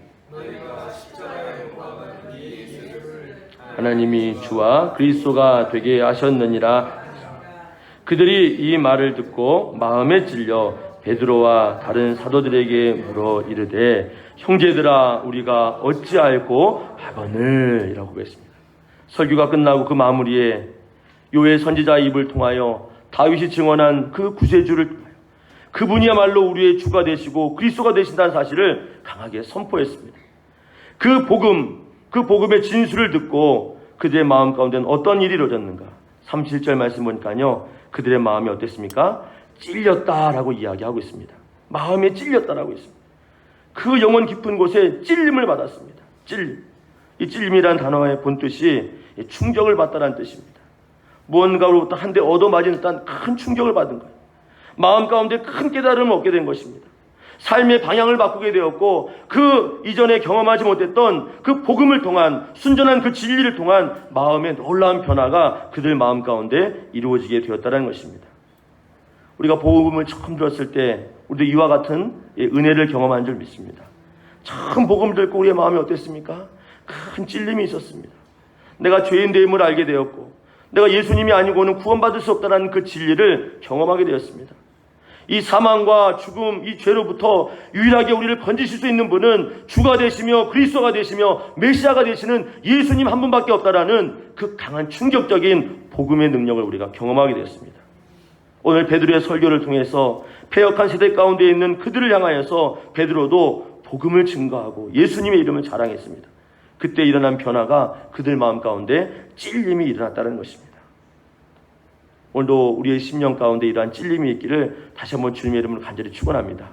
Speaker 2: 하나님이 주와 그리스도가 되게 하셨느니라. 그들이 이 말을 듣고 마음에 찔려 베드로와 다른 사도들에게 물어 이르되 형제들아 우리가 어찌 알고 하거늘 이라고 했습니다. 설교가 끝나고 그 마무리에 요엘 선지자의 입을 통하여 다윗이 증언한 그 구세주를 통하여 그분이야말로 우리의 주가 되시고 그리스도가 되신다는 사실을 강하게 선포했습니다. 그 복음의 진술을 듣고 그들의 마음 가운데는 어떤 일이 이루어졌는가? 37절 말씀 보니까요 그들의 마음이 어땠습니까? 찔렸다라고 이야기하고 있습니다. 마음에 찔렸다라고 있습니다. 그 영혼 깊은 곳에 찔림을 받았습니다. 찔림. 이 찔림이라는 단어의 본뜻이 충격을 받다라는 뜻입니다. 무언가로부터 한 대 얻어맞은 듯한 큰 충격을 받은 거예요. 마음 가운데 큰 깨달음을 얻게 된 것입니다. 삶의 방향을 바꾸게 되었고 그 이전에 경험하지 못했던 그 복음을 통한 순전한 그 진리를 통한 마음의 놀라운 변화가 그들 마음 가운데 이루어지게 되었다는 것입니다. 우리가 복음을 처음 들었을 때 우리도 이와 같은 은혜를 경험한 줄 믿습니다. 처음 복음을 듣고 우리의 마음이 어땠습니까? 큰 찔림이 있었습니다. 내가 죄인됨을 알게 되었고 내가 예수님이 아니고는 구원받을 수 없다는 그 진리를 경험하게 되었습니다. 이 사망과 죽음, 이 죄로부터 유일하게 우리를 건지실 수 있는 분은 주가 되시며 그리스도가 되시며 메시아가 되시는 예수님 한 분밖에 없다라는 그 강한 충격적인 복음의 능력을 우리가 경험하게 되었습니다. 오늘 베드로의 설교를 통해서 폐역한 세대 가운데 있는 그들을 향하여서 베드로도 복음을 증거하고 예수님의 이름을 자랑했습니다. 그때 일어난 변화가 그들 마음 가운데 찔림이 일어났다는 것입니다. 오늘도 우리의 심령 가운데 이러한 찔림이 있기를 다시 한번 주님의 이름으로 간절히 축원합니다.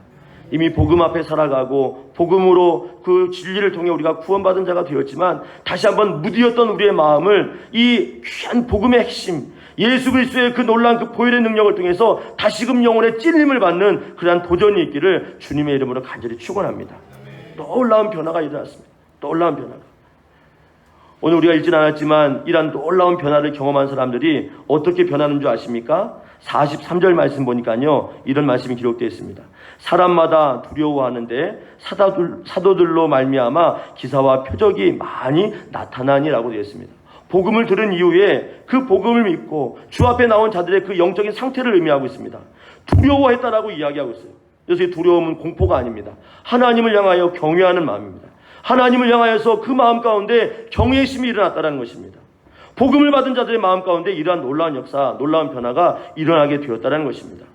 Speaker 2: 이미 복음 앞에 살아가고 복음으로 그 진리를 통해 우리가 구원받은 자가 되었지만 다시 한번 무디었던 우리의 마음을 이 귀한 복음의 핵심 예수 그리스도의 그 놀라운 그 보혈의 능력을 통해서 다시금 영혼의 찔림을 받는 그러한 도전이 있기를 주님의 이름으로 간절히 축원합니다. 놀라운 변화가 일어났습니다. 놀라운 변화가. 오늘 우리가 읽진 않았지만 이러한 놀라운 변화를 경험한 사람들이 어떻게 변하는 줄 아십니까? 43절 말씀 보니까요 이런 말씀이 기록되어 있습니다. 사람마다 두려워하는데 사도들로 말미암아 기사와 표적이 많이 나타나니라고 되어 있습니다. 복음을 들은 이후에 그 복음을 믿고 주 앞에 나온 자들의 그 영적인 상태를 의미하고 있습니다. 두려워했다라고 이야기하고 있어요. 그래서 이 두려움은 공포가 아닙니다. 하나님을 향하여 경외하는 마음입니다. 하나님을 향하여서 그 마음 가운데 경외심이 일어났다는 것입니다. 복음을 받은 자들의 마음 가운데 이러한 놀라운 역사, 놀라운 변화가 일어나게 되었다는 것입니다.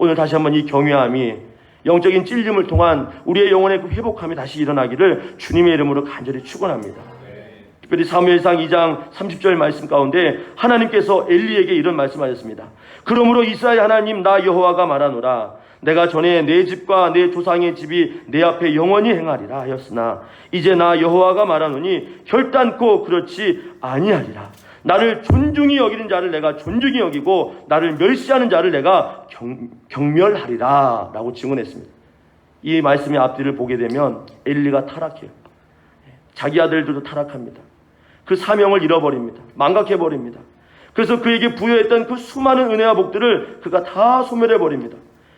Speaker 2: 오늘 다시 한번 이 경외함이 영적인 찔림을 통한 우리의 영혼의 그 회복함이 다시 일어나기를 주님의 이름으로 간절히 축원합니다. 특별히 사무엘상 2장 30절 말씀 가운데 하나님께서 엘리에게 이런 말씀하셨습니다. 그러므로 이스라엘 하나님 나 여호와가 말하노라. 내가 전에 내 집과 내 조상의 집이 내 앞에 영원히 행하리라 하였으나 이제 나 여호와가 말하노니 결단코 그렇지 아니하리라. 나를 존중히 여기는 자를 내가 존중히 여기고 나를 멸시하는 자를 내가 경멸하리라 라고 증언했습니다. 이 말씀의 앞뒤를 보게 되면 엘리가 타락해요. 자기 아들들도 타락합니다. 그 사명을 잃어버립니다. 망각해버립니다. 그래서 그에게 부여했던 그 수많은 은혜와 복들을 그가 다 소멸해버립니다.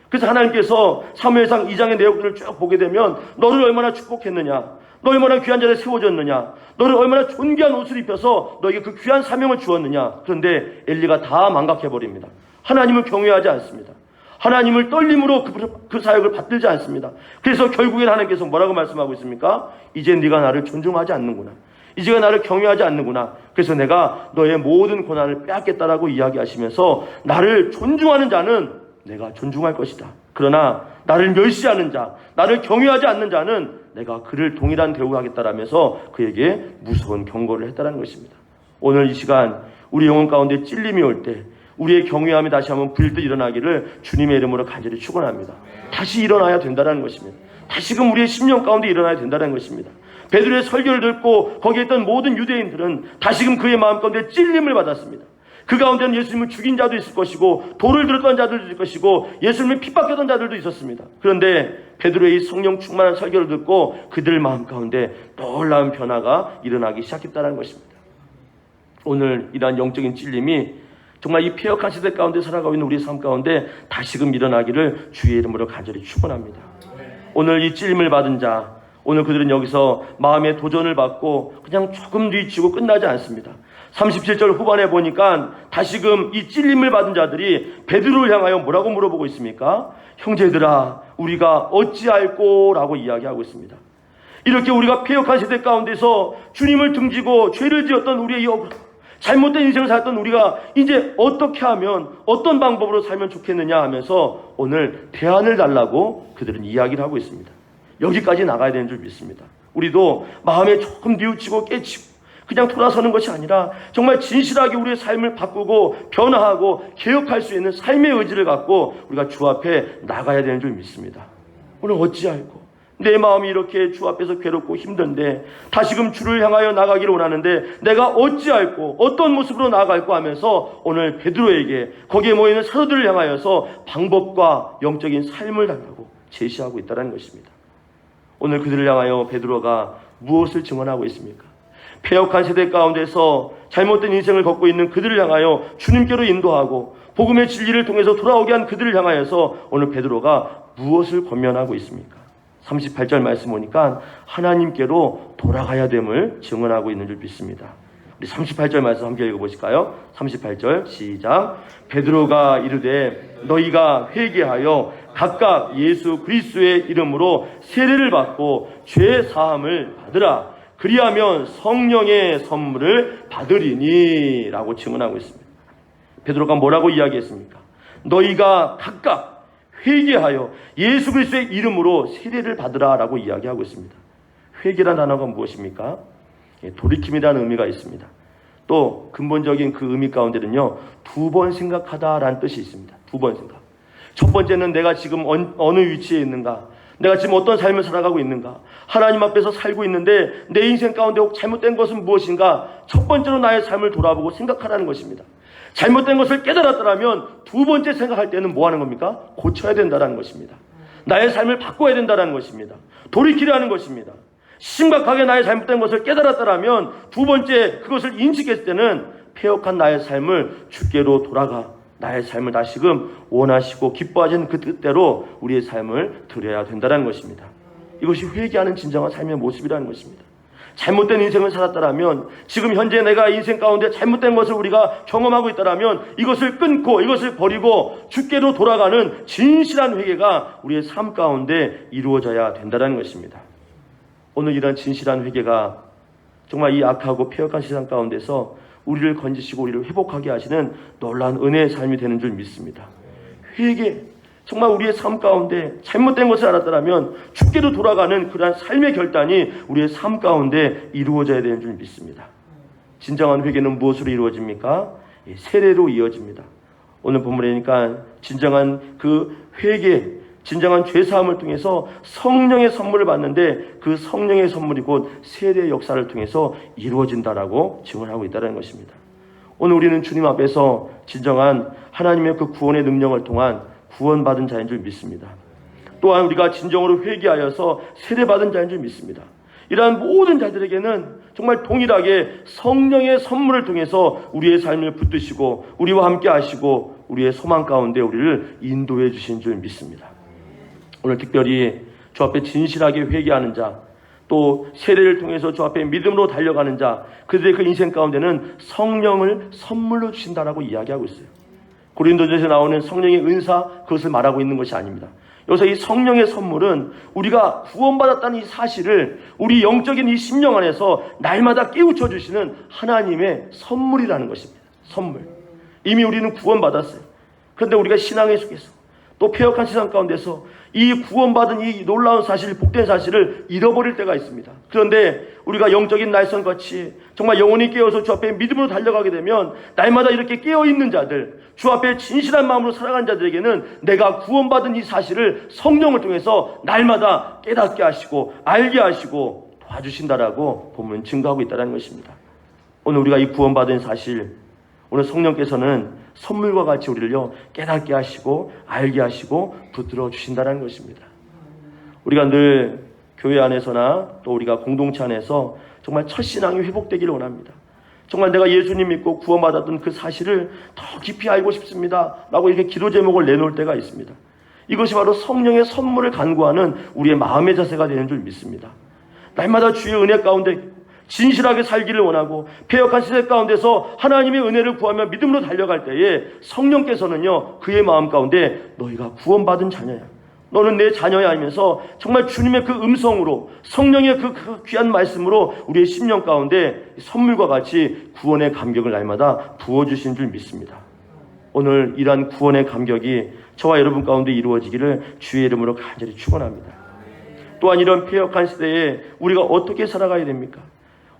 Speaker 2: 그래서 하나님께서 사무엘상 2장의 내용들을 쭉 보게 되면 너를 얼마나 축복했느냐, 너 얼마나 귀한 자리에 세워졌느냐, 너를 얼마나 존귀한 옷을 입혀서 너에게 그 귀한 사명을 주었느냐. 그런데 엘리가 다 망각해버립니다. 하나님을 경외하지 않습니다. 하나님을 떨림으로 그 사역을 받들지 않습니다. 그래서 결국엔 하나님께서 뭐라고 말씀하고 있습니까? 이제 네가 나를 존중하지 않는구나. 이제가 나를 경외하지 않는구나. 그래서 내가 너의 모든 고난을 빼앗겠다라고 이야기하시면서 나를 존중하는 자는 내가 존중할 것이다. 그러나 나를 멸시하는 자, 나를 경외하지 않는 자는 내가 그를 동일한 대우하겠다라면서 그에게 무서운 경고를 했다는 것입니다. 오늘 이 시간 우리 영혼 가운데 찔림이 올 때 우리의 경외함이 다시 한번 불듯 일어나기를 주님의 이름으로 간절히 축원합니다. 다시 일어나야 된다는 것입니다. 다시금 우리의 심령 가운데 일어나야 된다는 것입니다. 베드로의 설교를 듣고 거기에 있던 모든 유대인들은 다시금 그의 마음 가운데 찔림을 받았습니다. 그 가운데는 예수님을 죽인 자도 있을 것이고 돌을 들었던 자들도 있을 것이고 예수님을 핍박했던 자들도 있었습니다. 그런데 베드로의 성령 충만한 설교를 듣고 그들 마음 가운데 놀라운 변화가 일어나기 시작했다는 것입니다. 오늘 이러한 영적인 찔림이 정말 이 폐역한 시대 가운데 살아가고 있는 우리의 삶 가운데 다시금 일어나기를 주의 이름으로 간절히 축원합니다. 오늘 이 찔림을 받은 자, 오늘 그들은 여기서 마음의 도전을 받고 그냥 조금 뒤치고 끝나지 않습니다. 37절 후반에 보니까 다시금 이 찔림을 받은 자들이 베드로를 향하여 뭐라고 물어보고 있습니까? 형제들아 우리가 어찌할꼬 라고 이야기하고 있습니다. 이렇게 우리가 폐역한 시대 가운데서 주님을 등지고 죄를 지었던 우리의 잘못된 인생을 살았던 우리가 이제 어떻게 하면 어떤 방법으로 살면 좋겠느냐 하면서 오늘 대안을 달라고 그들은 이야기를 하고 있습니다. 여기까지 나가야 되는 줄 믿습니다. 우리도 마음에 조금 뉘우치고 깨치고 그냥 돌아서는 것이 아니라 정말 진실하게 우리의 삶을 바꾸고 변화하고 개혁할 수 있는 삶의 의지를 갖고 우리가 주 앞에 나가야 되는 줄 믿습니다. 오늘 어찌할꼬 내 마음이 이렇게 주 앞에서 괴롭고 힘든데 다시금 주를 향하여 나가기를 원하는데 내가 어찌할꼬 어떤 모습으로 나아갈꼬 하면서 오늘 베드로에게 거기에 모이는 사도들을 향하여서 방법과 영적인 삶을 달라고 제시하고 있다는 것입니다. 오늘 그들을 향하여 베드로가 무엇을 증언하고 있습니까? 폐역한 세대 가운데서 잘못된 인생을 걷고 있는 그들을 향하여 주님께로 인도하고 복음의 진리를 통해서 돌아오게 한 그들을 향하여서 오늘 베드로가 무엇을 권면하고 있습니까? 38절 말씀 보니까 하나님께로 돌아가야 됨을 증언하고 있는 줄 믿습니다. 우리 38절 말씀 함께 읽어보실까요? 38절 시작. 베드로가 이르되 너희가 회개하여 각각 예수 그리스도의 이름으로 세례를 받고 죄 사함을 받으라. 그리하면 성령의 선물을 받으리니 라고 증언하고 있습니다. 베드로가 뭐라고 이야기했습니까? 너희가 각각 회개하여 예수 그리스도의 이름으로 세례를 받으라 라고 이야기하고 있습니다. 회개란 단어가 무엇입니까? 돌이킴이라는 의미가 있습니다. 또 근본적인 그 의미 가운데는요 2번 생각하다라는 뜻이 있습니다. 2번 생각. 첫 번째는 내가 지금 어느 위치에 있는가, 내가 지금 어떤 삶을 살아가고 있는가, 하나님 앞에서 살고 있는데 내 인생 가운데 혹 잘못된 것은 무엇인가, 첫 번째로 나의 삶을 돌아보고 생각하라는 것입니다. 잘못된 것을 깨달았더라면 두 번째 생각할 때는 뭐 하는 겁니까? 고쳐야 된다는 것입니다. 나의 삶을 바꿔야 된다는 것입니다. 돌이키려는 것입니다. 심각하게 나의 잘못된 것을 깨달았더라면 두 번째 그것을 인식했을 때는 폐역한 나의 삶을 주께로 돌아가 나의 삶을 다시금 원하시고 기뻐하시는 그 뜻대로 우리의 삶을 드려야 된다는 것입니다. 이것이 회개하는 진정한 삶의 모습이라는 것입니다. 잘못된 인생을 살았다면, 지금 현재 내가 인생 가운데 잘못된 것을 우리가 경험하고 있다면 이것을 끊고 이것을 버리고 주께로 돌아가는 진실한 회개가 우리의 삶 가운데 이루어져야 된다는 것입니다. 오늘 이런 진실한 회개가 정말 이 악하고 폐역한 세상 가운데서 우리를 건지시고 우리를 회복하게 하시는 놀라운 은혜의 삶이 되는 줄 믿습니다. 회개, 정말 우리의 삶 가운데 잘못된 것을 알았더라면 죽게도 돌아가는 그러한 삶의 결단이 우리의 삶 가운데 이루어져야 되는 줄 믿습니다. 진정한 회개는 무엇으로 이루어집니까? 세례로 이어집니다. 오늘 본문이니까 진정한 그 회개, 진정한 죄사함을 통해서 성령의 선물을 받는데 그 성령의 선물이 곧 세례의 역사를 통해서 이루어진다라고 증언하고 있다는 것입니다. 오늘 우리는 주님 앞에서 진정한 하나님의 그 구원의 능력을 통한 구원받은 자인 줄 믿습니다. 또한 우리가 진정으로 회개하여서 세례받은 자인 줄 믿습니다. 이러한 모든 자들에게는 정말 동일하게 성령의 선물을 통해서 우리의 삶을 붙드시고 우리와 함께 하시고 우리의 소망 가운데 우리를 인도해 주신 줄 믿습니다. 오늘 특별히 주 앞에 진실하게 회개하는 자, 또 세례를 통해서 주 앞에 믿음으로 달려가는 자, 그들의 그 인생 가운데는 성령을 선물로 주신다라고 이야기하고 있어요. 고린도전에서 나오는 성령의 은사, 그것을 말하고 있는 것이 아닙니다. 여기서 이 성령의 선물은 우리가 구원받았다는 이 사실을 우리 영적인 이 심령 안에서 날마다 깨우쳐 주시는 하나님의 선물이라는 것입니다. 선물. 이미 우리는 구원받았어요. 그런데 우리가 신앙의 속에서 또 패역한 세상 가운데서 이 구원받은 이 놀라운 사실, 복된 사실을 잃어버릴 때가 있습니다. 그런데 우리가 영적인 날선같이 정말 영혼이 깨어서 주 앞에 믿음으로 달려가게 되면 날마다 이렇게 깨어있는 자들, 주 앞에 진실한 마음으로 살아가는 자들에게는 내가 구원받은 이 사실을 성령을 통해서 날마다 깨닫게 하시고 알게 하시고 도와주신다라고 본문은 증거하고 있다는 것입니다. 오늘 우리가 이 구원받은 사실, 오늘 성령께서는 선물과 같이 우리를요 깨닫게 하시고 알게 하시고 붙들어 주신다는 것입니다. 우리가 늘 교회 안에서나 또 우리가 공동체 안에서 정말 첫 신앙이 회복되기를 원합니다. 정말 내가 예수님 믿고 구원받았던 그 사실을 더 깊이 알고 싶습니다 라고 이렇게 기도 제목을 내놓을 때가 있습니다. 이것이 바로 성령의 선물을 간구하는 우리의 마음의 자세가 되는 줄 믿습니다. 날마다 주의 은혜 가운데 진실하게 살기를 원하고 패역한 시대 가운데서 하나님의 은혜를 구하며 믿음으로 달려갈 때에 성령께서는요 그의 마음 가운데 너희가 구원받은 자녀야, 너는 내 자녀야 하면서 정말 주님의 그 음성으로 성령의 그 귀한 말씀으로 우리의 심령 가운데 선물과 같이 구원의 감격을 날마다 부어주신 줄 믿습니다. 오늘 이러한 구원의 감격이 저와 여러분 가운데 이루어지기를 주의 이름으로 간절히 축원합니다. 또한 이런 패역한 시대에 우리가 어떻게 살아가야 됩니까?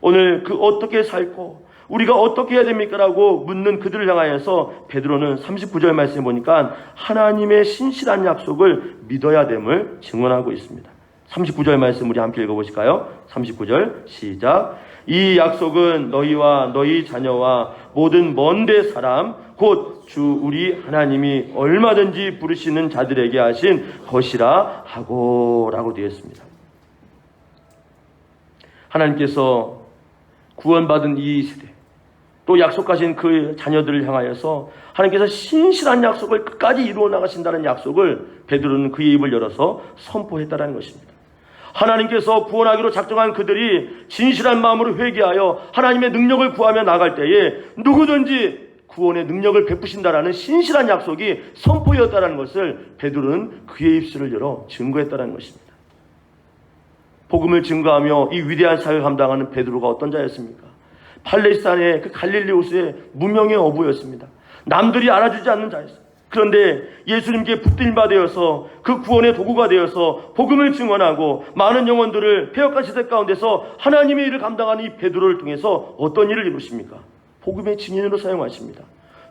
Speaker 2: 오늘 그 어떻게 살고 우리가 어떻게 해야 됩니까? 라고 묻는 그들을 향하여서 베드로는 39절 말씀에 보니까 하나님의 신실한 약속을 믿어야 됨을 증언하고 있습니다. 39절 말씀 우리 함께 읽어보실까요? 39절 시작. 이 약속은 너희와 너희 자녀와 모든 먼데 사람 곧 주 우리 하나님이 얼마든지 부르시는 자들에게 하신 것이라 하고 라고 되어 있습니다. 하나님께서 구원받은 이 시대 또 약속하신 그 자녀들을 향하여서 하나님께서 신실한 약속을 끝까지 이루어 나가신다는 약속을 베드로는 그의 입을 열어서 선포했다는 것입니다. 하나님께서 구원하기로 작정한 그들이 진실한 마음으로 회개하여 하나님의 능력을 구하며 나갈 때에 누구든지 구원의 능력을 베푸신다라는 신실한 약속이 선포되었다는 것을 베드로는 그의 입술을 열어 증거했다는 것입니다. 복음을 증거하며 이 위대한 사역을 감당하는 베드로가 어떤 자였습니까? 팔레스타인의 그 갈릴리 호수의 무명의 어부였습니다. 남들이 알아주지 않는 자였습니다. 그런데 예수님께 붙들림 받아서 그 구원의 도구가 되어서 복음을 증언하고 많은 영혼들을 패역한 시대 가운데서 하나님의 일을 감당하는 이 베드로를 통해서 어떤 일을 이루십니까? 복음의 증인으로 사용하십니다.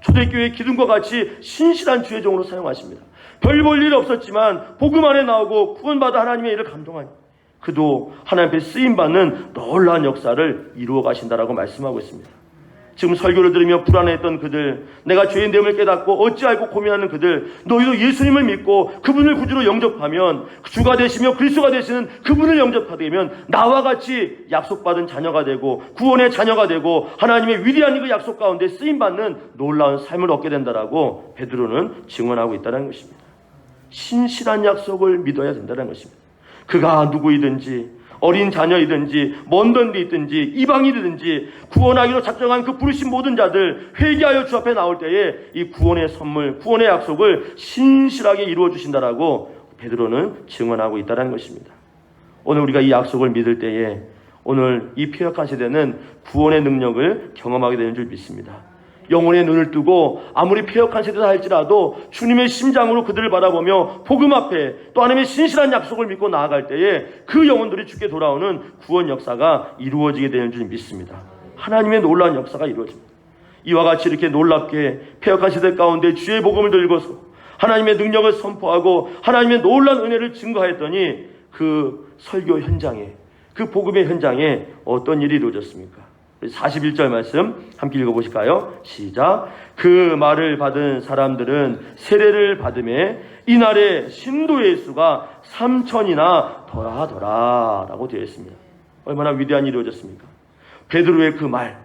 Speaker 2: 초대교회 기둥과 같이 신실한 주의 종으로 사용하십니다. 별 볼 일 없었지만 복음 안에 나오고 구원받아 하나님의 일을 감동하니 그도 하나님 앞에 쓰임받는 놀라운 역사를 이루어 가신다라고 말씀하고 있습니다. 지금 설교를 들으며 불안해했던 그들, 내가 죄인됨을 깨닫고 어찌 알고 고민하는 그들, 너희도 예수님을 믿고 그분을 구주로 영접하면 주가 되시며 그리스도가 되시는 그분을 영접하게 되면 나와 같이 약속받은 자녀가 되고 구원의 자녀가 되고 하나님의 위대한 그 약속 가운데 쓰임받는 놀라운 삶을 얻게 된다라고 베드로는 증언하고 있다는 것입니다. 신실한 약속을 믿어야 된다는 것입니다. 그가 누구이든지 어린 자녀이든지 먼 데 있든지 이방인이든지 구원하기로 작정한 그 부르신 모든 자들 회개하여 주 앞에 나올 때에 이 구원의 선물, 구원의 약속을 신실하게 이루어 주신다라고 베드로는 증언하고 있다는 것입니다. 오늘 우리가 이 약속을 믿을 때에 오늘 이 패역한 세대는 구원의 능력을 경험하게 되는 줄 믿습니다. 영혼의 눈을 뜨고 아무리 폐역한 세대다 할지라도 주님의 심장으로 그들을 바라보며 복음 앞에 또 하나님의 신실한 약속을 믿고 나아갈 때에 그 영혼들이 주께 돌아오는 구원 역사가 이루어지게 되는 줄 믿습니다. 하나님의 놀라운 역사가 이루어집니다. 이와 같이 이렇게 놀랍게 폐역한 세대 가운데 주의 복음을 들고서 하나님의 능력을 선포하고 하나님의 놀라운 은혜를 증거하였더니 그 설교 현장에, 그 복음의 현장에 어떤 일이 이루어졌습니까? 41절 말씀 함께 읽어보실까요? 시작. 그 말을 받은 사람들은 세례를 받음에 이날에 신도의 수가 3,000이나 더하더라 라고 되어 있습니다. 얼마나 위대한 일이 이루어졌습니까? 베드로의 그 말,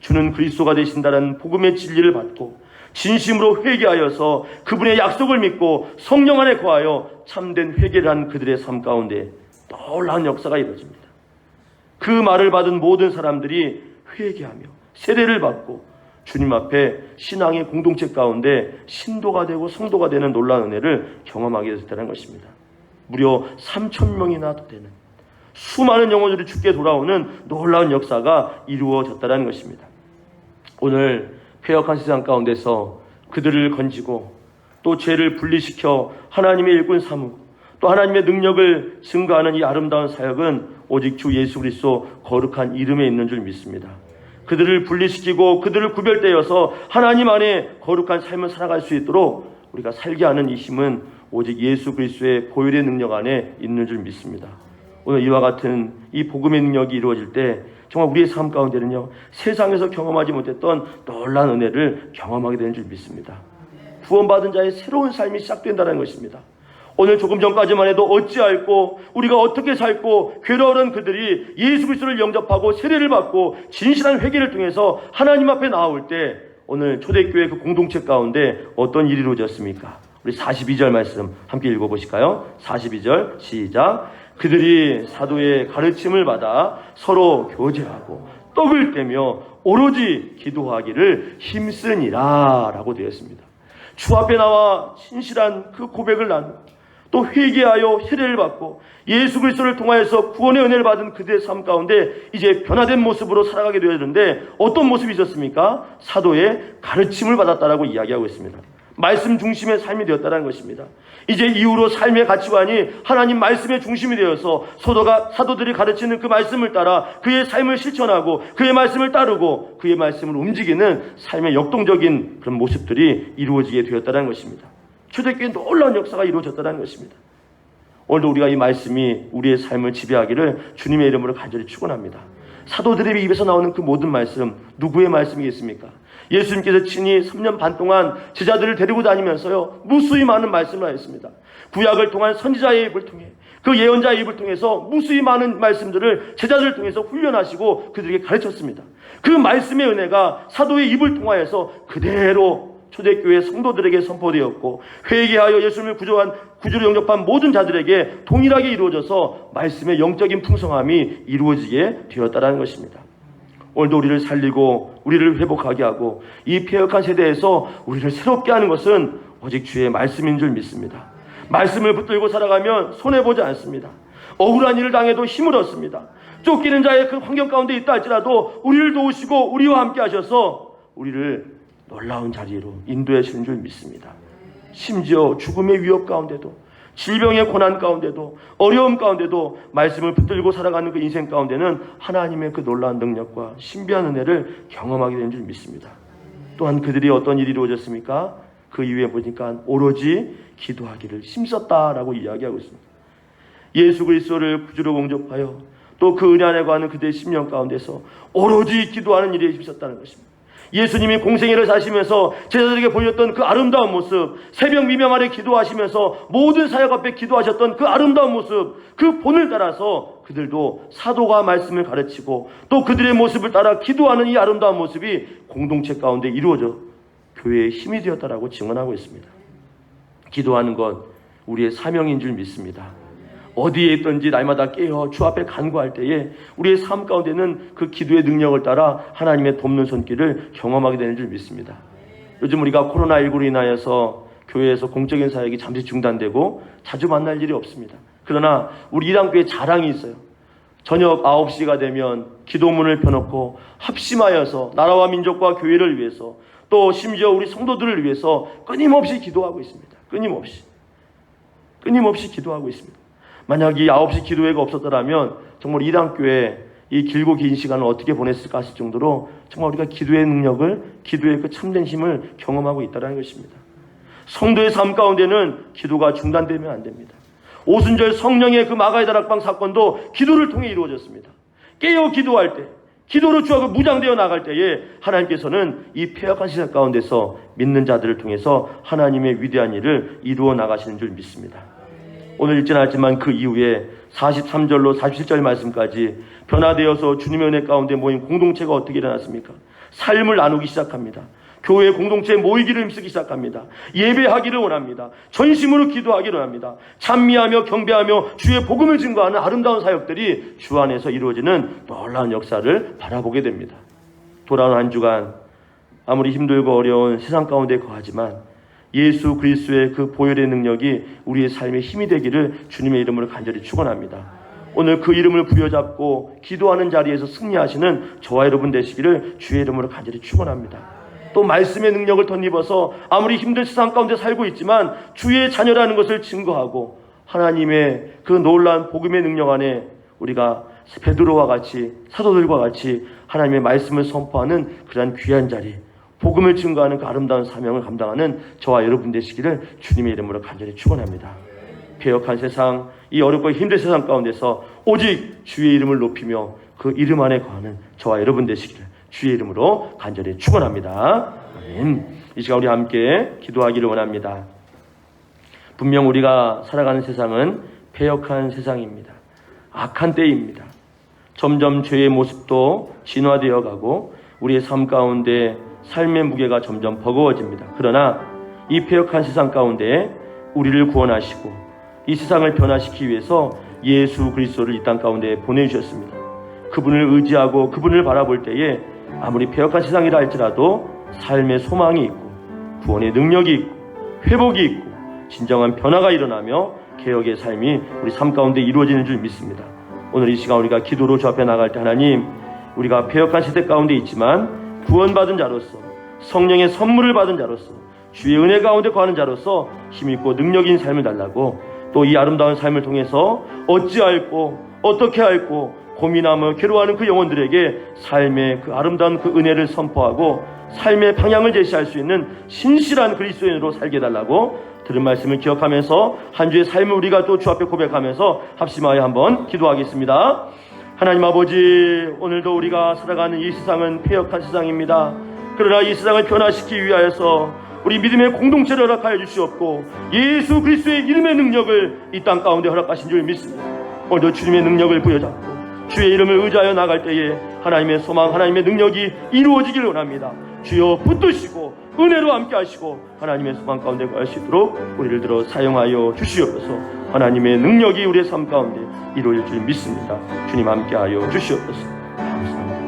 Speaker 2: 주는 그리스도가 되신다는 복음의 진리를 받고 진심으로 회개하여서 그분의 약속을 믿고 성령 안에 거하여 참된 회개를 한 그들의 삶 가운데 놀라운 역사가 이루어집니다. 그 말을 받은 모든 사람들이 회개하며 세례를 받고 주님 앞에 신앙의 공동체 가운데 신도가 되고 성도가 되는 놀라운 은혜를 경험하게 됐다는 것입니다. 무려 3,000명이나 더 되는 수많은 영혼들이 주께 돌아오는 놀라운 역사가 이루어졌다는 것입니다. 오늘 폐역한 세상 가운데서 그들을 건지고 또 죄를 분리시켜 하나님의 일꾼 삼고 또 하나님의 능력을 증거하는 이 아름다운 사역은 오직 주 예수 그리스도 거룩한 이름에 있는 줄 믿습니다. 그들을 분리시키고 그들을 구별되어서 하나님 안에 거룩한 삶을 살아갈 수 있도록 우리가 살게 하는 이 힘은 오직 예수 그리스도의 보혈의 능력 안에 있는 줄 믿습니다. 오늘 이와 같은 이 복음의 능력이 이루어질 때 정말 우리의 삶 가운데는요, 세상에서 경험하지 못했던 놀라운 은혜를 경험하게 되는 줄 믿습니다. 구원받은 자의 새로운 삶이 시작된다는 것입니다. 오늘 조금 전까지만 해도 어찌할꼬 우리가 어떻게 살고 괴로워하는 그들이 예수 그리스도를 영접하고 세례를 받고 진실한 회개를 통해서 하나님 앞에 나올 때 오늘 초대교회 그 공동체 가운데 어떤 일이 이루어졌습니까? 우리 42절 말씀 함께 읽어보실까요? 42절 시작. 그들이 사도의 가르침을 받아 서로 교제하고 떡을 떼며 오로지 기도하기를 힘쓰니라 라고 되어 있습니다. 주 앞에 나와 진실한 그 고백을 나누고 또 회개하여 세례를 받고 예수 그리스도를 통하여서 구원의 은혜를 받은 그들의 삶 가운데 이제 변화된 모습으로 살아가게 되었는데 어떤 모습이 있었습니까? 사도의 가르침을 받았다라고 이야기하고 있습니다. 말씀 중심의 삶이 되었다는 것입니다. 이제 이후로 삶의 가치관이 하나님 말씀의 중심이 되어서 사도들이 가르치는 그 말씀을 따라 그의 삶을 실천하고 그의 말씀을 따르고 그의 말씀을 움직이는 삶의 역동적인 그런 모습들이 이루어지게 되었다는 것입니다. 초대교회에 놀라운 역사가 이루어졌다는 것입니다. 오늘도 우리가 이 말씀이 우리의 삶을 지배하기를 주님의 이름으로 간절히 축원합니다. 사도들의 입에서 나오는 그 모든 말씀, 누구의 말씀이겠습니까? 예수님께서 친히 3년 반 동안 제자들을 데리고 다니면서요, 무수히 많은 말씀을 하였습니다. 구약을 통한 선지자의 입을 통해 그 예언자의 입을 통해서 무수히 많은 말씀들을 제자들을 통해서 훈련하시고 그들에게 가르쳤습니다. 그 말씀의 은혜가 사도의 입을 통하여서 그대로 초대교회 성도들에게 선포되었고 회개하여 예수님을 구주로 영접한 모든 자들에게 동일하게 이루어져서 말씀의 영적인 풍성함이 이루어지게 되었다는 것입니다. 오늘도 우리를 살리고 우리를 회복하게 하고 이 폐역한 세대에서 우리를 새롭게 하는 것은 오직 주의 말씀인 줄 믿습니다. 말씀을 붙들고 살아가면 손해보지 않습니다. 억울한 일을 당해도 힘을 얻습니다. 쫓기는 자의 그 환경 가운데 있다 할지라도 우리를 도우시고 우리와 함께 하셔서 우리를 놀라운 자리로 인도하시는 줄 믿습니다. 심지어 죽음의 위협 가운데도 질병의 고난 가운데도 어려움 가운데도 말씀을 붙들고 살아가는 그 인생 가운데는 하나님의 그 놀라운 능력과 신비한 은혜를 경험하게 되는 줄 믿습니다. 또한 그들이 어떤 일이 이루어졌습니까? 그 이후에 보니까 오로지 기도하기를 힘썼다라고 이야기하고 있습니다. 예수 그리스도를 구주로 영접하여 또 그 은혜 안에 거하는 그들의 심령 가운데서 오로지 기도하는 일에 힘썼다는 것입니다. 예수님이 공생애를 사시면서 제자들에게 보였던 그 아름다운 모습, 새벽 미명 아래 기도하시면서 모든 사역 앞에 기도하셨던 그 아름다운 모습, 그 본을 따라서 그들도 사도가 말씀을 가르치고 또 그들의 모습을 따라 기도하는 이 아름다운 모습이 공동체 가운데 이루어져 교회의 힘이 되었다라고 증언하고 있습니다. 기도하는 것 우리의 사명인 줄 믿습니다. 어디에 있든지 날마다 깨어 주 앞에 간구할 때에 우리의 삶 가운데는 그 기도의 능력을 따라 하나님의 돕는 손길을 경험하게 되는 줄 믿습니다. 요즘 우리가 코로나19로 인하여서 교회에서 공적인 사역이 잠시 중단되고 자주 만날 일이 없습니다. 그러나 우리 이랑교회 자랑이 있어요. 저녁 9시가 되면 기도문을 펴놓고 합심하여서 나라와 민족과 교회를 위해서 또 심지어 우리 성도들을 위해서 끊임없이 기도하고 있습니다. 끊임없이 기도하고 있습니다. 만약 이 9시 기도회가 없었더라면 정말 이단교회 이 길고 긴 시간을 어떻게 보냈을까 하실 정도로 정말 우리가 기도의 능력을, 기도의 그 참된 힘을 경험하고 있다는 것입니다. 성도의 삶 가운데는 기도가 중단되면 안 됩니다. 오순절 성령의 그 마가의 다락방 사건도 기도를 통해 이루어졌습니다. 깨어 기도할 때, 기도로 주하고 무장되어 나갈 때에 하나님께서는 이 폐역한 시대 가운데서 믿는 자들을 통해서 하나님의 위대한 일을 이루어 나가시는 줄 믿습니다. 오늘 읽지는 않았지만 그 이후에 43절로 47절 말씀까지 변화되어서 주님의 은혜 가운데 모인 공동체가 어떻게 일어났습니까? 삶을 나누기 시작합니다. 교회 공동체에 모이기를 힘쓰기 시작합니다. 예배하기를 원합니다. 전심으로 기도하기를 원합니다. 찬미하며 경배하며 주의 복음을 증거하는 아름다운 사역들이 주 안에서 이루어지는 놀라운 역사를 바라보게 됩니다. 돌아온 한 주간 아무리 힘들고 어려운 세상 가운데 거하지만 예수 그리스도의 그 보혈의 능력이 우리의 삶의 힘이 되기를 주님의 이름으로 간절히 축원합니다. 오늘 그 이름을 부여잡고 기도하는 자리에서 승리하시는 저와 여러분 되시기를 주의 이름으로 간절히 축원합니다. 또 말씀의 능력을 덧입어서 아무리 힘든 세상 가운데 살고 있지만 주의 자녀라는 것을 증거하고 하나님의 그 놀라운 복음의 능력 안에 우리가 베드로와 같이 사도들과 같이 하나님의 말씀을 선포하는 그러한 귀한 자리, 복음을 증거하는 그 아름다운 사명을 감당하는 저와 여러분 되시기를 주님의 이름으로 간절히 축원합니다. 폐역한 세상, 이 어렵고 힘든 세상 가운데서 오직 주의 이름을 높이며 그 이름 안에 거하는 저와 여러분 되시기를 주의 이름으로 간절히 축원합니다. 아멘. 이 시간 우리 함께 기도하기를 원합니다. 분명 우리가 살아가는 세상은 폐역한 세상입니다. 악한 때입니다. 점점 죄의 모습도 진화되어 가고 우리의 삶 가운데 삶의 무게가 점점 버거워집니다. 그러나 이 폐역한 세상 가운데 우리를 구원하시고 이 세상을 변화시키기 위해서 예수 그리스도를 이 땅 가운데 보내주셨습니다. 그분을 의지하고 그분을 바라볼 때에 아무리 폐역한 세상이라 할지라도 삶의 소망이 있고 구원의 능력이 있고 회복이 있고 진정한 변화가 일어나며 개혁의 삶이 우리 삶 가운데 이루어지는 줄 믿습니다. 오늘 이 시간 우리가 기도로 주 앞에 나갈 때 하나님, 우리가 폐역한 시대 가운데 있지만 구원받은 자로서 성령의 선물을 받은 자로서 주의 은혜 가운데 거하는 자로서 힘있고 능력인 삶을 달라고, 또 이 아름다운 삶을 통해서 어찌할꼬 어떻게 할꼬 고민하며 괴로워하는 그 영혼들에게 삶의 그 아름다운 그 은혜를 선포하고 삶의 방향을 제시할 수 있는 신실한 그리스도인으로 살게 해달라고 들은 말씀을 기억하면서 한 주의 삶을 우리가 또 주 앞에 고백하면서 합심하여 한번 기도하겠습니다. 하나님 아버지, 오늘도 우리가 살아가는 이 세상은 폐역한 세상입니다. 그러나 이 세상을 변화시키기 위하여서 우리 믿음의 공동체를 허락하여 주시옵고 예수 그리스도의 이름의 능력을 이 땅 가운데 허락하신 줄 믿습니다. 오늘도 주님의 능력을 부여잡고 주의 이름을 의지하여 나갈 때에 하나님의 소망, 하나님의 능력이 이루어지기를 원합니다. 주여 붙드시고 은혜로 함께 하시고 하나님의 소망 가운데 갈 수 있도록 우리를 들어 사용하여 주시옵소서. 하나님의 능력이 우리의 삶 가운데 이루어질 줄 믿습니다. 주님 함께 하여 주시옵소서. 감사합니다.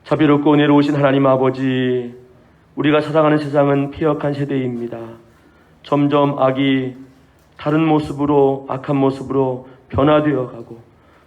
Speaker 2: 자비롭고 은혜로우신 하나님 아버지, 우리가 살아가는 세상은 폐역한 세대입니다. 점점 악이 다른 모습으로, 악한 모습으로 변화되어 가고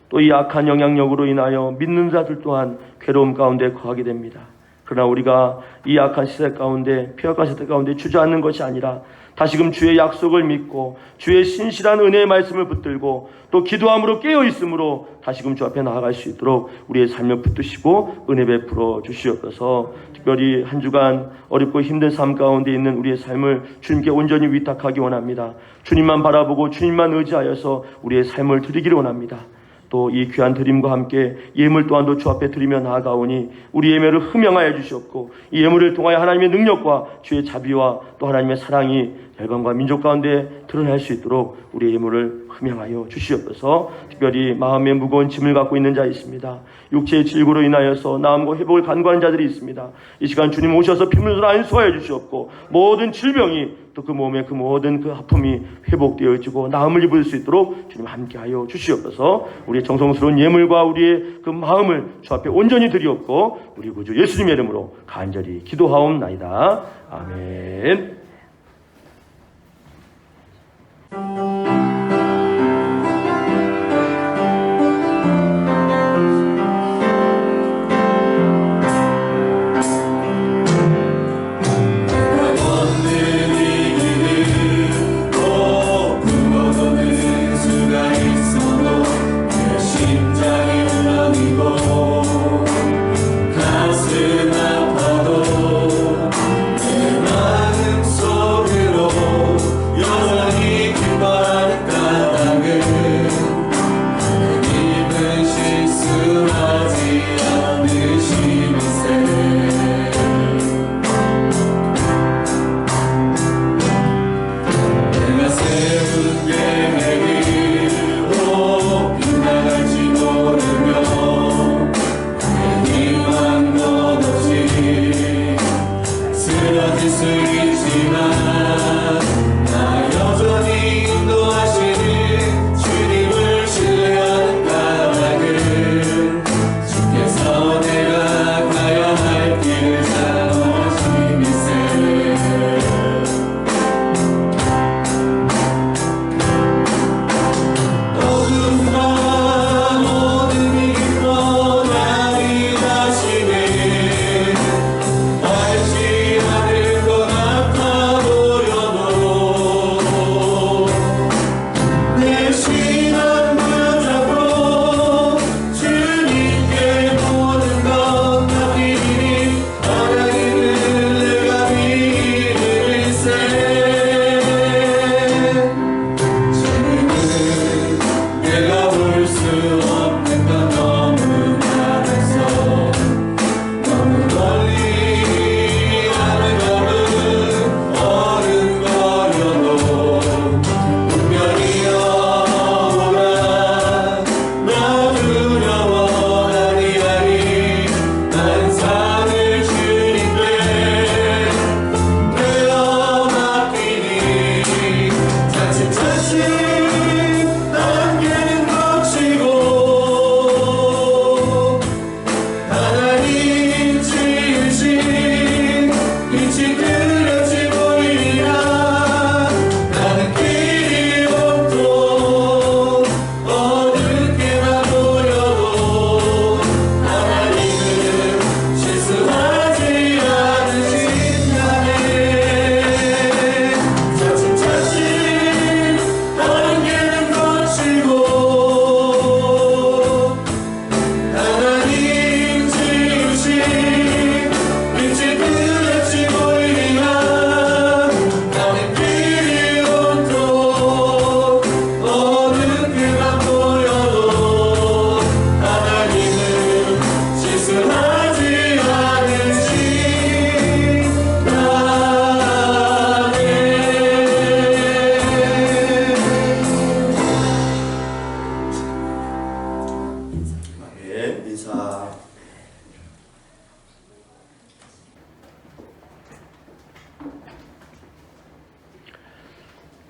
Speaker 2: 또 이 악한 영향력으로 인하여 믿는 자들 또한 괴로움 가운데 거하게 됩니다. 그러나 우리가 이 악한 시대 가운데, 폐역한 시대 가운데 주저앉는 것이 아니라 다시금 주의 약속을 믿고 주의 신실한 은혜의 말씀을 붙들고 또 기도함으로 깨어있음으로 다시금 주 앞에 나아갈 수 있도록 우리의 삶을 붙드시고 은혜 베풀어 주시옵소서. 특별히 한 주간 어렵고 힘든 삶 가운데 있는 우리의 삶을 주님께 온전히 위탁하기 원합니다. 주님만 바라보고 주님만 의지하여서 우리의 삶을 드리기를 원합니다. 또 이 귀한 드림과 함께 예물 또한도 주 앞에 드리며 나아가오니 우리 예물을 흠양하여 주시옵고 이 예물을 통하여 하나님의 능력과 주의 자비와 또 하나님의 사랑이 열방과 민족 가운데 드러날 수 있도록 우리의 예물을 흠양하여 주시옵소서. 특별히 마음에 무거운 짐을 갖고 있는 자 있습니다. 육체의 질고로 인하여서 나음과 회복을 간구하는 자들이 있습니다. 이 시간 주님 오셔서 피문으로 안수하여 주시옵고 모든 질병이 또 그 몸의 그 모든 그 아픔이 회복되어지고 나음을 입을 수 있도록 주님 함께하여 주시옵소서. 우리의 정성스러운 예물과 우리의 그 마음을 주 앞에 온전히 드리옵고 우리 구주 예수님의 이름으로 간절히 기도하옵나이다. 아멘.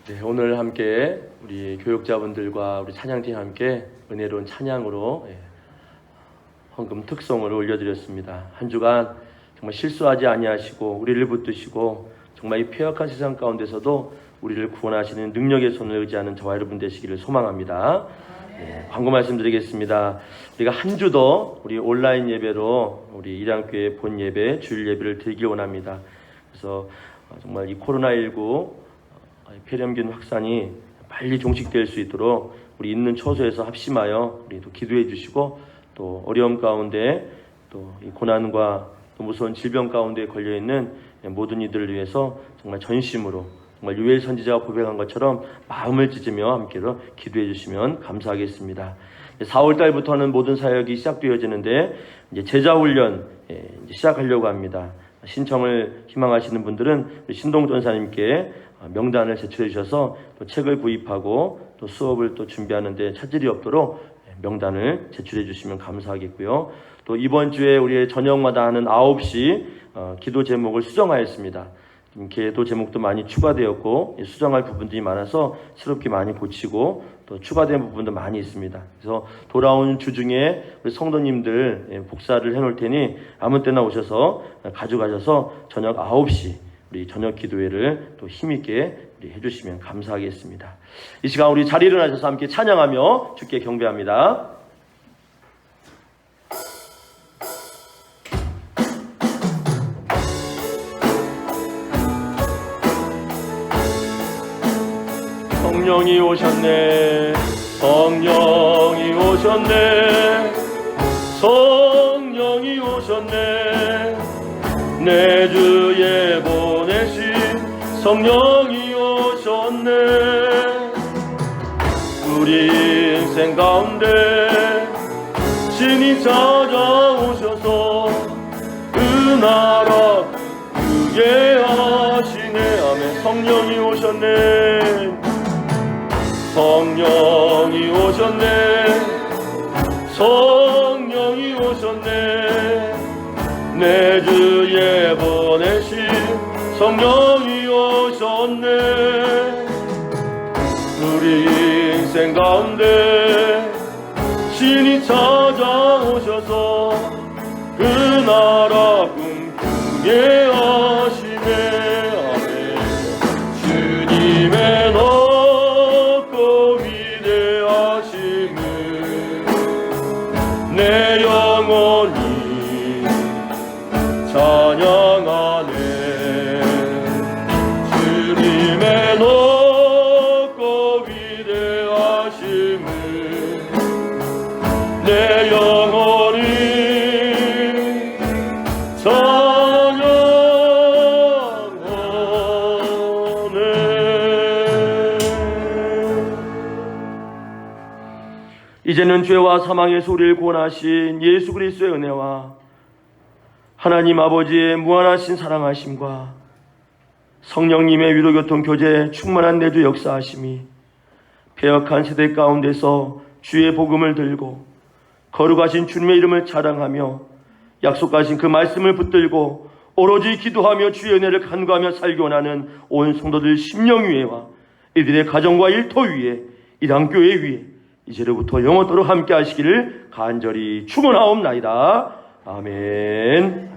Speaker 2: 네, 오늘 함께 우리 교육자분들과 우리 찬양팀 함께 은혜로운 찬양으로 헌금 특송을 올려드렸습니다. 한 주간 정말 실수하지 아니하시고 우리를 붙드시고 정말 이 폐역한 세상 가운데서도 우리를 구원하시는 능력의 손을 의지하는 저와 여러분 되시기를 소망합니다. 광고 말씀드리겠습니다. 우리가 한 주 더 우리 온라인 예배로 우리 일양교회 본 예배, 주일 예배를 드리길 원합니다. 그래서 정말 이 코로나19 폐렴균 확산이 빨리 종식될 수 있도록 우리 있는 처소에서 합심하여 우리 또 기도해 주시고, 또 어려움 가운데 또 이 고난과 또 무서운 질병 가운데 걸려 있는 모든 이들을 위해서 정말 전심으로 정말 요엘 선지자가 고백한 것처럼 마음을 찢으며 함께로 기도해 주시면 감사하겠습니다. 4월 달부터는 모든 사역이 시작되어지는데 이제 제자 훈련 이제 시작하려고 합니다. 신청을 희망하시는 분들은 신동 전사님께 명단을 제출해 주셔서 또 책을 구입하고 또 수업을 또 준비하는데 차질이 없도록 명단을 제출해 주시면 감사하겠고요. 또 이번 주에 우리 저녁마다 하는 9시 기도 제목을 수정하였습니다. 기도 제목도 많이 추가되었고 수정할 부분들이 많아서 새롭게 많이 고치고 또 추가된 부분도 많이 있습니다. 그래서 돌아온 주 중에 우리 성도님들 복사를 해놓을 테니 아무 때나 오셔서 가져가셔서 저녁 9시 우리 저녁 기도회를 또 힘있게 해주시면 감사하겠습니다. 이 시간 우리 자리에 일어나셔서 함께 찬양하며 주께 경배합니다. 성령이 오셨네, 성령이 오셨네, 성령이 오셨네, 내 주에 보내신 성령이 오셨네. 우리 인생 가운데 신이 찾아오셔서 은하라 그게 하시네. 아멘. 성령이 오셨네, 성령이 오셨네, 성령이 오셨네, 내 주에 보내신 성령이 오셨네. 우리 인생 가운데 신이 찾아오셔서 그 나라 꿈꾸게 하시네. 아멘. 주님의 내 영혼이 찬양하네. 주님의 높고 위대하심을 내 영혼이 찬양하네. 이제는 죄와 사망에서 우리를 구원하신 예수 그리스도의 은혜와 하나님 아버지의 무한하신 사랑하심과 성령님의 위로교통 교제 충만한 내주 역사하심이 패역한 세대 가운데서 주의 복음을 들고 거룩하신 주님의 이름을 자랑하며 약속하신 그 말씀을 붙들고 오로지 기도하며 주의 은혜를 간구하며 살기 원하는 온 성도들 심령 위에와 이들의 가정과 일터 위에 일양교회 위에 이제로부터 영원토록 함께 하시기를 간절히 축원하옵나이다. 아멘.